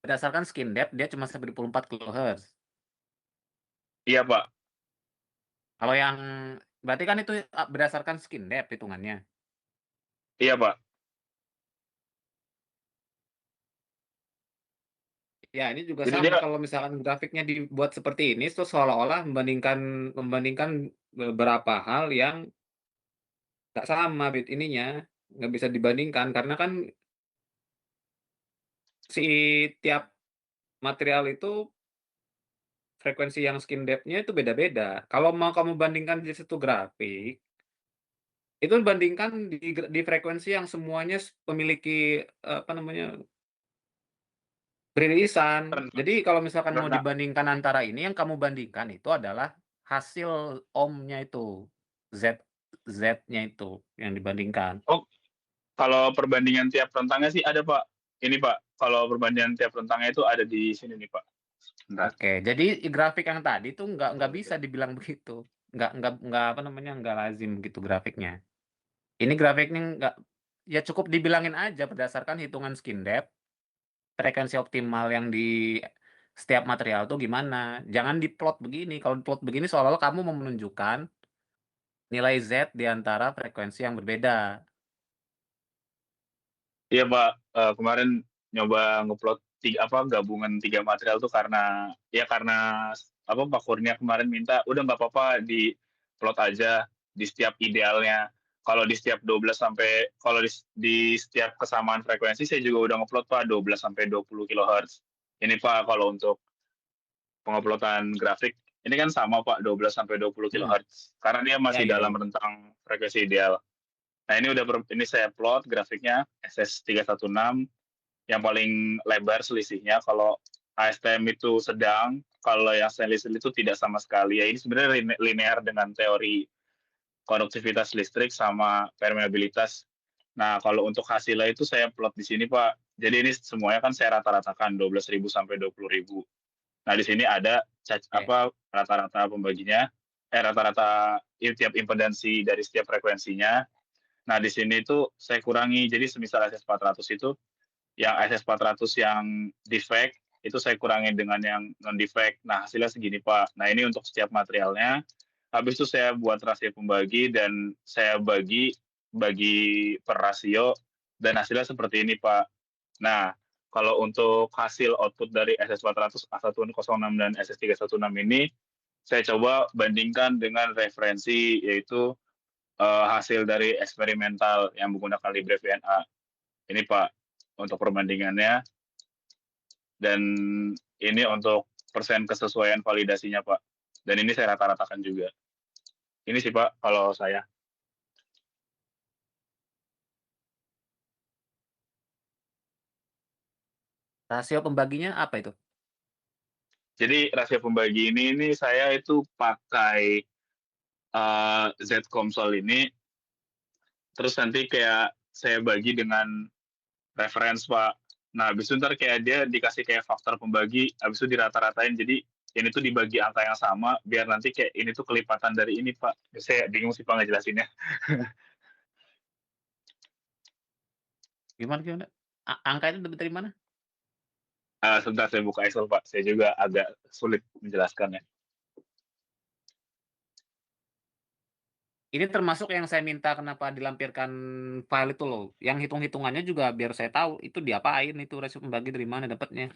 Berdasarkan skin depth dia cuma sampai 24 kHz. Iya Pak. Kalau yang berarti kan itu berdasarkan skin depth hitungannya. Iya Pak. Ya, ini juga Jadi sama kalau misalkan grafiknya dibuat seperti ini, terus seolah-olah membandingkan beberapa hal yang nggak sama ininya, nggak bisa dibandingkan karena kan si tiap material itu frekuensi yang skin depth-nya itu beda-beda. Kalau mau kamu bandingkan di satu grafik, itu bandingkan di frekuensi yang semuanya memiliki perilisan. Jadi kalau misalkan mau dibandingkan antara ini, yang kamu bandingkan itu adalah hasil ohmnya itu, Z-nya itu yang dibandingkan. Oh, kalau perbandingan tiap rentangnya sih ada Pak. Ini Pak, kalau perbandingan tiap rentangnya itu ada di sini nih Pak. Bentar. Oke, jadi grafik yang tadi tuh nggak bisa dibilang begitu, nggak lazim gitu grafiknya. Ini grafiknya nggak, ya cukup dibilangin aja berdasarkan hitungan skin depth, frekuensi optimal yang di setiap material tuh gimana. Jangan diplot begini. Kalau diplot begini seolah-olah kamu mau menunjukkan nilai Z di antara frekuensi yang berbeda. Iya Pak, kemarin nyoba ngeplot gabungan 3 material tuh karena Pak Kurnia kemarin minta, udah nggak apa-apa plot aja di setiap idealnya. Kalau di setiap 12 sampai kalau di setiap kesamaan frekuensi saya juga udah ngeplot Pak 12 sampai 20 kHz. Ini Pak kalau untuk penguploadan grafik ini kan sama Pak 12 sampai 20 kHz karena dia masih Ya, dalam rentang frekuensi ideal. Nah, ini saya plot grafiknya SS316 yang paling lebar selisihnya kalau ASTM itu sedang, kalau yang stainless steel itu tidak sama sekali. Ya ini sebenarnya linear dengan teori konduktivitas listrik sama permeabilitas. Nah, kalau untuk hasilnya itu saya plot di sini, Pak. Jadi ini semuanya kan saya rata-ratakan 12.000 sampai 20.000. Nah, di sini ada rata-rata pembaginya, rata-rata tiap impedansi dari setiap frekuensinya. Nah, di sini itu saya kurangi. Jadi semisal SS400 itu yang SS400 yang defect itu saya kurangi dengan yang non defect. Nah, hasilnya segini, Pak. Nah, ini untuk setiap materialnya. Habis itu saya buat rasio pembagi dan saya bagi per rasio dan hasilnya seperti ini, Pak. Nah, kalau untuk hasil output dari SS400, A106 dan SS316 ini saya coba bandingkan dengan referensi yaitu hasil dari eksperimental yang menggunakan Libre VNA. Ini Pak untuk perbandingannya dan ini untuk persen kesesuaian validasinya Pak. Dan ini saya rata-ratakan juga. Ini sih Pak kalau saya. Rasio pembaginya apa itu? Jadi rasio pembagi ini saya itu pakai Z-Comsol ini, terus nanti kayak saya bagi dengan reference Pak. Nah, habis itu ntar kayak dia dikasih kayak faktor pembagi, habis itu dirata-ratain, jadi ini tuh dibagi angka yang sama, biar nanti kayak ini tuh kelipatan dari ini Pak. Saya bingung sih Pak ngejelasinnya. Gimana? Angka itu dari mana? Sebentar saya buka Excel Pak, saya juga agak sulit menjelaskannya. Ini termasuk yang saya minta kenapa dilampirkan file itu loh. Yang hitung-hitungannya juga biar saya tahu itu diapain itu rasio pembagi dari mana dapatnya.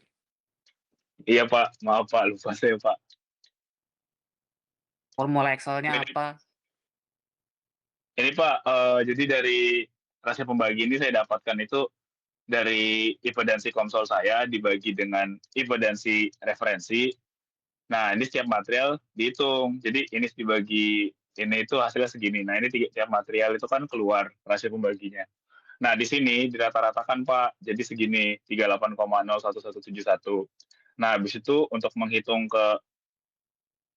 Iya Pak, maaf Pak, lupa saya Pak. Formula Excel-nya Ini, apa? ini Pak, jadi dari rasio pembagi ini saya dapatkan itu dari impedansi konsol saya dibagi dengan impedansi referensi. Nah, ini setiap material dihitung. Jadi ini dibagi, ini itu hasilnya segini. Nah, ini tiap material itu kan keluar rasio pembaginya. Nah, di sini dirata-ratakan Pak, jadi segini 38,01171. Nah, habis itu untuk menghitung ke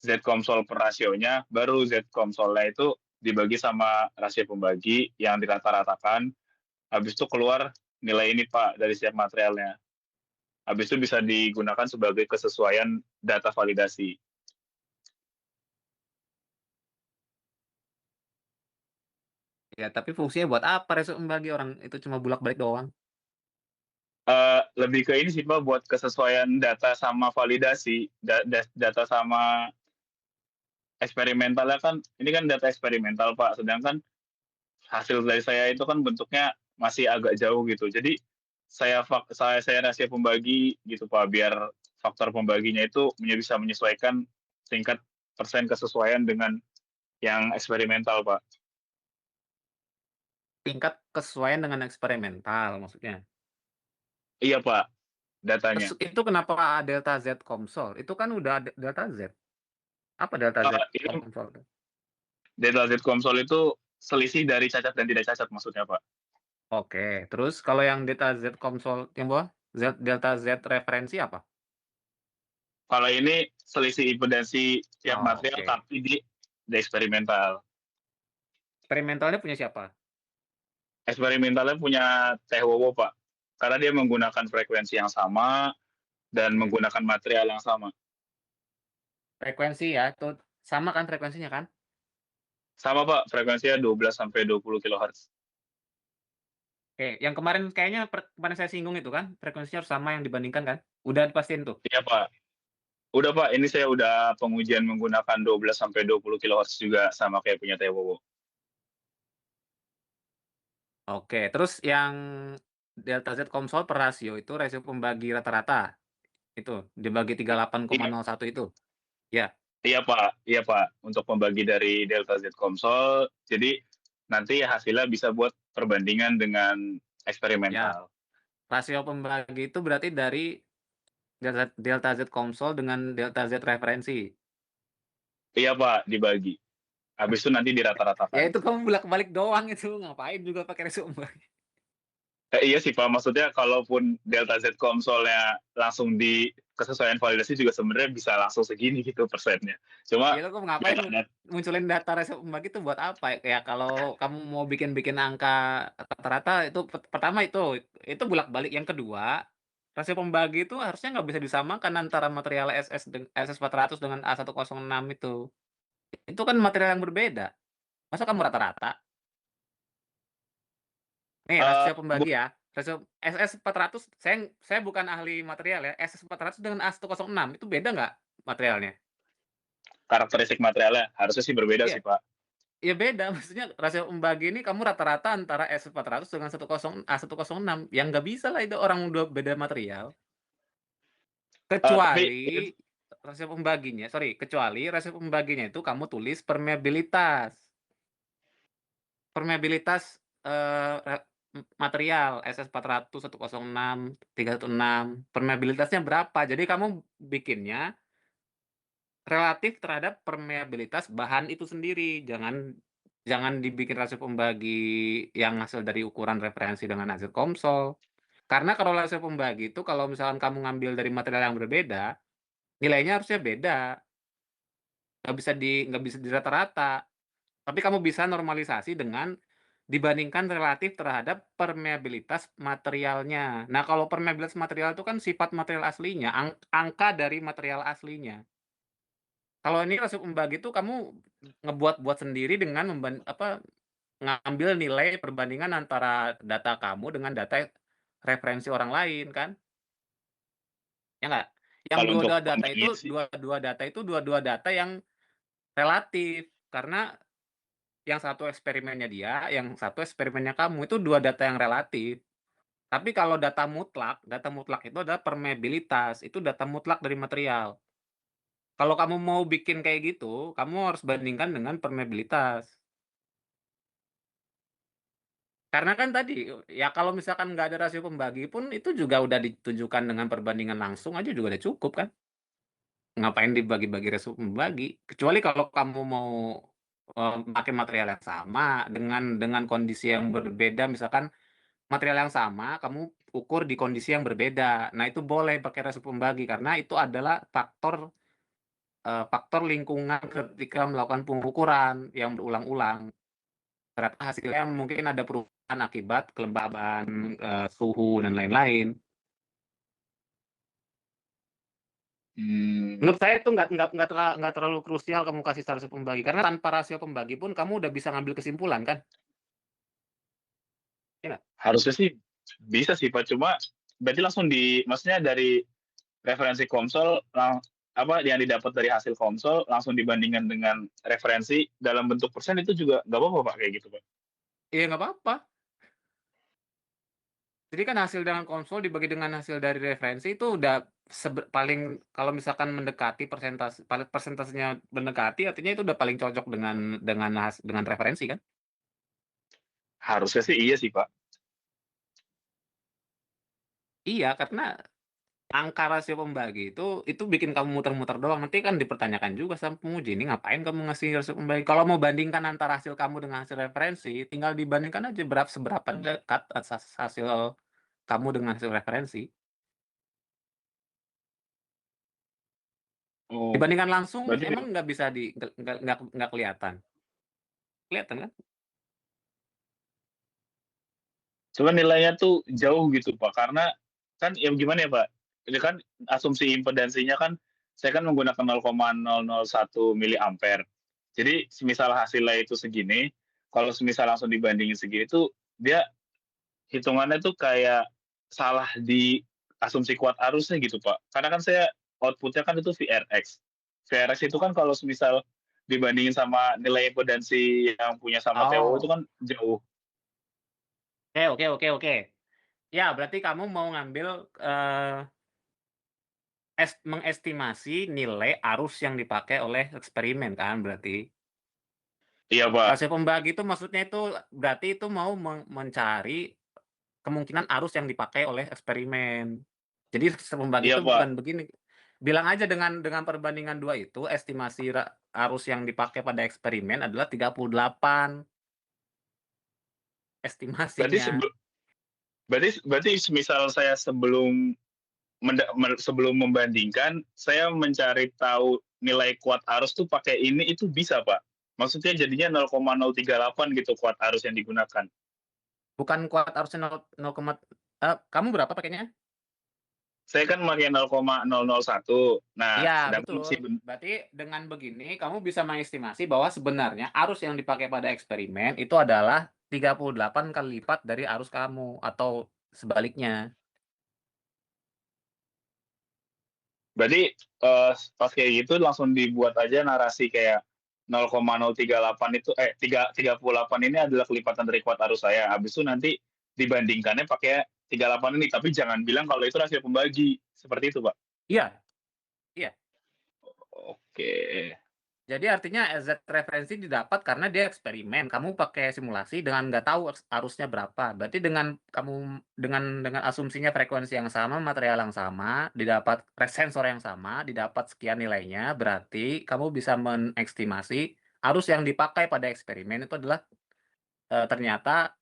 Z-Comsol per rasionya, baru Z-Comsolnya itu dibagi sama rasio pembagi yang dirata-ratakan, habis itu keluar nilai ini Pak dari setiap materialnya. Habis itu bisa digunakan sebagai kesesuaian data validasi. Ya, tapi fungsinya buat apa rasio pembagi orang itu cuma bolak-balik doang. Lebih ke ini sih Pak, buat kesesuaian data sama validasi, data sama eksperimentalnya kan, ini kan data eksperimental Pak, sedangkan hasil dari saya itu kan bentuknya masih agak jauh gitu. Jadi saya rasio pembagi gitu Pak, biar faktor pembaginya itu bisa menyesuaikan tingkat persen kesesuaian dengan yang eksperimental Pak. Tingkat kesesuaian dengan eksperimental maksudnya. Iya Pak, datanya. Terus itu kenapa delta Z Comsol? Itu kan udah delta Z. Apa delta Z Ini Comsol? delta Z Comsol itu selisih dari cacat dan tidak cacat maksudnya Pak. Oke, terus kalau yang delta Z Comsol yang bawah, delta Z referensi apa? Kalau ini selisih impedansi tiap material Oke. tapi di eksperimental. Eksperimentalnya punya siapa? Eksperimentalnya punya Teh Wowo Pak, karena dia menggunakan frekuensi yang sama dan menggunakan material yang sama. Frekuensi ya, itu sama kan frekuensinya kan? Sama Pak, frekuensinya 12 sampai 20 kHz. Oke, yang kemarin kayaknya kemarin saya singgung itu kan, frekuensinya harus sama yang dibandingkan kan? Udah dipastiin tuh? Iya Pak. Udah Pak, ini saya udah pengujian menggunakan 12 sampai 20 kHz juga sama kayak punya Teh Wowo. Oke, terus yang delta Z Comsol per rasio itu rasio pembagi rata-rata. Itu dibagi 38,01 itu. Ya. Iya Pak, untuk pembagi dari delta Z Komsol, jadi nanti hasilnya bisa buat perbandingan dengan Ya, eksperimental. rasio pembagi itu berarti dari delta Z Komsol dengan delta Z referensi. Iya Pak, dibagi. Habis itu nanti Ya dirata-ratakan. itu kamu bolak-balik doang itu, ngapain juga pakai rasio pembagi. Iya sih Pak, maksudnya kalaupun delta Z Komsolnya langsung di kesesuaian validasi juga sebenarnya bisa langsung segini gitu persennya. Cuma Ya itu kamu ngapain beda munculin data rasio pembagi itu buat apa? Ya kalau kamu mau bikin angka rata-rata itu pertama itu bolak-balik. Yang kedua, rasio pembagi itu harusnya nggak bisa disamakan antara material SS400 dengan A106 itu. Itu kan material yang berbeda. Masa kamu rata-rata? Nih rasio pembagi ya. Rasio SS400, saya bukan ahli material ya. SS400 dengan A106 itu beda nggak materialnya? karakteristik materialnya harusnya sih berbeda Iya. sih Pak. Ya beda, maksudnya rasio pembagi ini kamu rata-rata antara S400 dengan A106, yang nggak bisa lah itu orang udah beda material. Tapi Kecuali rasio pembaginya itu kamu tulis permeabilitas. Permeabilitas material SS400, 106, 316, permeabilitasnya berapa? Jadi kamu bikinnya relatif terhadap permeabilitas bahan itu sendiri. Jangan dibikin rasio pembagi yang hasil dari ukuran referensi dengan hasil Komsol. Karena kalau rasio pembagi itu kalau misalkan kamu ngambil dari material yang berbeda, nilainya harusnya beda, nggak bisa di rata-rata. Tapi kamu bisa normalisasi dengan dibandingkan relatif terhadap permeabilitas materialnya. Nah, kalau permeabilitas material itu kan sifat material aslinya, angka dari material aslinya. Kalau ini rasio pembagi itu kamu ngebuat-buat sendiri dengan ngambil nilai perbandingan antara data kamu dengan data referensi orang lain kan, ya nggak? Yang kalau untuk pembagian sih dua-dua data yang relatif, karena yang satu eksperimennya dia, yang satu eksperimennya kamu, itu dua data yang relatif. Tapi kalau data mutlak itu adalah permeabilitas, itu data mutlak dari material. Kalau kamu mau bikin kayak gitu, kamu harus bandingkan dengan permeabilitas. Karena kan tadi, ya kalau misalkan nggak ada rasio pembagi pun itu juga udah ditunjukkan dengan perbandingan langsung aja juga udah cukup kan. Ngapain dibagi-bagi rasio pembagi? Kecuali kalau kamu mau pakai material yang sama dengan kondisi yang berbeda, misalkan material yang sama kamu ukur di kondisi yang berbeda. Nah, itu boleh pakai rasio pembagi karena itu adalah faktor lingkungan ketika melakukan pengukuran yang berulang-ulang. Ternyata hasilnya mungkin ada perubahan akibat kelembaban, suhu dan lain-lain. Menurut saya itu nggak terlalu krusial kamu kasih rasio pembagi, karena tanpa rasio pembagi pun kamu udah bisa ngambil kesimpulan kan? Iya nggak? harusnya sih bisa sih Pak, cuma berarti langsung maksudnya dari referensi Komsol apa yang didapat dari hasil Komsol langsung dibandingkan dengan referensi dalam bentuk persen itu juga nggak apa-apa Pak kayak gitu Pak. Iya nggak apa-apa. Jadi kan hasil dengan Komsol dibagi dengan hasil dari referensi itu udah paling, kalau misalkan mendekati persentasenya mendekati, artinya itu udah paling cocok dengan referensi kan? Harusnya sih iya sih Pak. Iya, karena angka rasio pembagi itu bikin kamu muter-muter doang. Nanti kan dipertanyakan juga sama penguji, ini ngapain kamu ngasih rasio pembagi? Kalau mau bandingkan antara hasil kamu dengan hasil referensi, tinggal dibandingkan aja seberapa dekat hasil kamu dengan hasil referensi. Oh, Dibandingkan langsung berarti emang nggak bisa nggak kelihatan. Kelihatan kan? cuma nilainya tuh jauh gitu Pak, karena kan ya gimana ya Pak, ini kan asumsi impedansinya kan saya kan menggunakan 0,001 miliampere. Jadi semisal hasilnya itu segini, kalau semisal langsung dibandingin segini tuh dia hitungannya tuh kayak salah di asumsi kuat arusnya gitu Pak. Karena kan saya outputnya kan itu VRX. VRX itu kan kalau semisal dibandingin sama nilai impedansi yang punya sama TO itu Oh, kan jauh. oke. Ya, berarti kamu mau ngambil mengestimasi nilai arus yang dipakai oleh eksperimen kan berarti. Iya, Pak. Rasio pembagi itu maksudnya itu berarti itu mau mencari kemungkinan arus yang dipakai oleh eksperimen. Jadi rasio pembagi Iya, itu Pak. bukan begini, bilang aja dengan perbandingan 2 itu estimasi arus yang dipakai pada eksperimen adalah 38 Berarti estimasinya. berarti semisal saya sebelum sebelum membandingkan, saya mencari tahu nilai kuat arus tuh pakai ini itu bisa, Pak? Maksudnya jadinya 0,038 gitu kuat arus yang digunakan. Bukan kuat arusnya 0, kamu berapa pakainya? Saya kan pakai 0,001. Nah, Iya, sedangkan si betul. Berarti dengan begini kamu bisa mengestimasi bahwa sebenarnya arus yang dipakai pada eksperimen itu adalah 38 kali lipat dari arus kamu atau sebaliknya. berarti pas kayak gitu langsung dibuat aja narasi kayak 0,038 itu 38 ini adalah kelipatan dari kuat arus saya. Habis itu nanti dibandingkannya pakai 38 ini, tapi jangan bilang kalau itu rasio pembagi. Seperti itu, Pak. Iya, iya. Oke. Jadi artinya Z referensi didapat karena dia eksperimen. Kamu pakai simulasi dengan nggak tahu arusnya berapa. Berarti dengan kamu dengan asumsinya frekuensi yang sama, material yang sama, didapat sensor yang sama, didapat sekian nilainya, berarti kamu bisa mengestimasi arus yang dipakai pada eksperimen itu adalah ternyata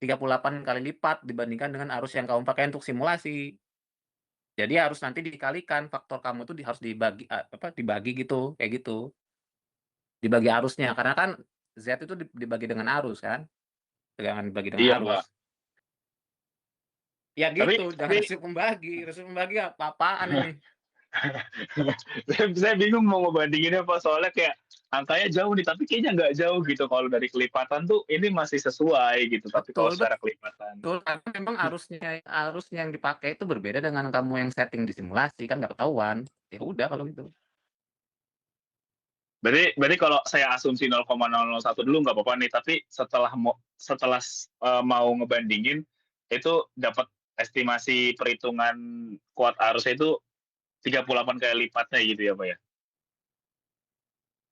38 kali lipat dibandingkan dengan arus yang kamu pakai untuk simulasi. Jadi harus nanti dikalikan faktor kamu tuh harus dibagi gitu, kayak gitu. Dibagi arusnya, karena kan Z itu dibagi dengan arus kan, jangan dibagi dengan Iya, Pak. arus. Ya Tapi gitu, jangan rasio pembagi apa-apaan ini. saya bingung mau ngebandinginnya, Pak, soalnya kayak angkanya jauh nih, tapi kayaknya nggak jauh gitu. Kalau dari kelipatan tuh ini masih sesuai gitu, tapi kalau Betul secara kelipatan. betul, karena memang arusnya yang dipakai itu berbeda dengan kamu yang setting di simulasi, kan nggak ketahuan. Ya udah kalau gitu. Berarti kalau saya asumsi 0,001 dulu nggak apa-apa nih, tapi setelah mau ngebandingin itu dapat estimasi perhitungan kuat arusnya itu 38 kali lipatnya gitu ya, Pak, ya?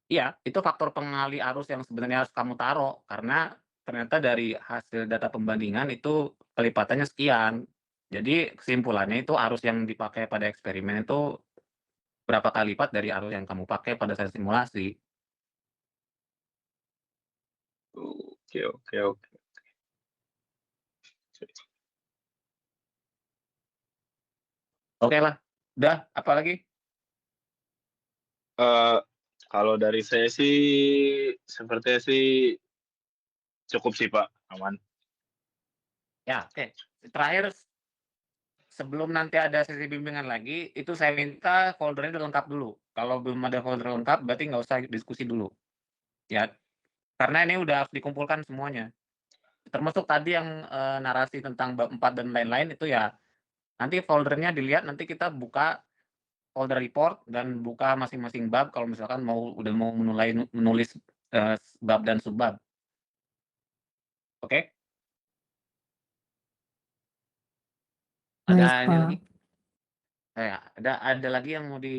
Iya, itu faktor pengali arus yang sebenarnya harus kamu taruh, karena ternyata dari hasil data pembandingan itu kelipatannya sekian. Jadi kesimpulannya itu arus yang dipakai pada eksperimen itu berapa kali lipat dari arus yang kamu pakai pada saat simulasi. Oke, oke, oke. Oke lah, udah apa lagi? Kalau dari saya sih sepertinya sih cukup sih, Pak, aman. Ya, oke. Terakhir, sebelum nanti ada sesi bimbingan lagi, itu saya minta foldernya udah lengkap dulu. Kalau belum ada folder lengkap, berarti nggak usah diskusi dulu. Ya, karena ini udah harus dikumpulkan semuanya. Termasuk tadi yang narasi tentang bab 4 dan lain-lain itu ya, nanti foldernya dilihat, nanti kita buka folder report dan buka masing-masing bab kalau misalkan udah mau menulis bab dan subbab. Oke? Ada Baik, ini Pak. lagi? Ya, ada lagi yang mau di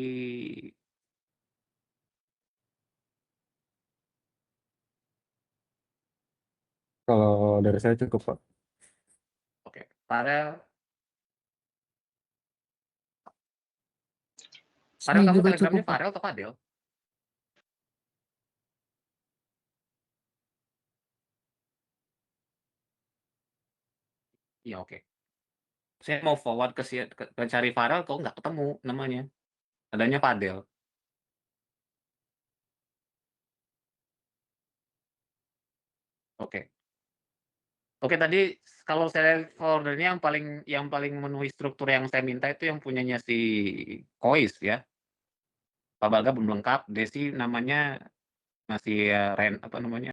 Kalau dari saya cukup, Pak. Oke, Farel Saya kamu juga telegramnya cukup, Pak. Farel atau Fadel? Iya, oke. Saya mau forward ke cari Farel kok nggak ketemu namanya. Adanya Fadel. Oke. Oke, tadi kalau saya foldernya yang paling memenuhi struktur yang saya minta itu yang punyanya si Kois ya. Pak Baga belum lengkap, Desi namanya masih apa namanya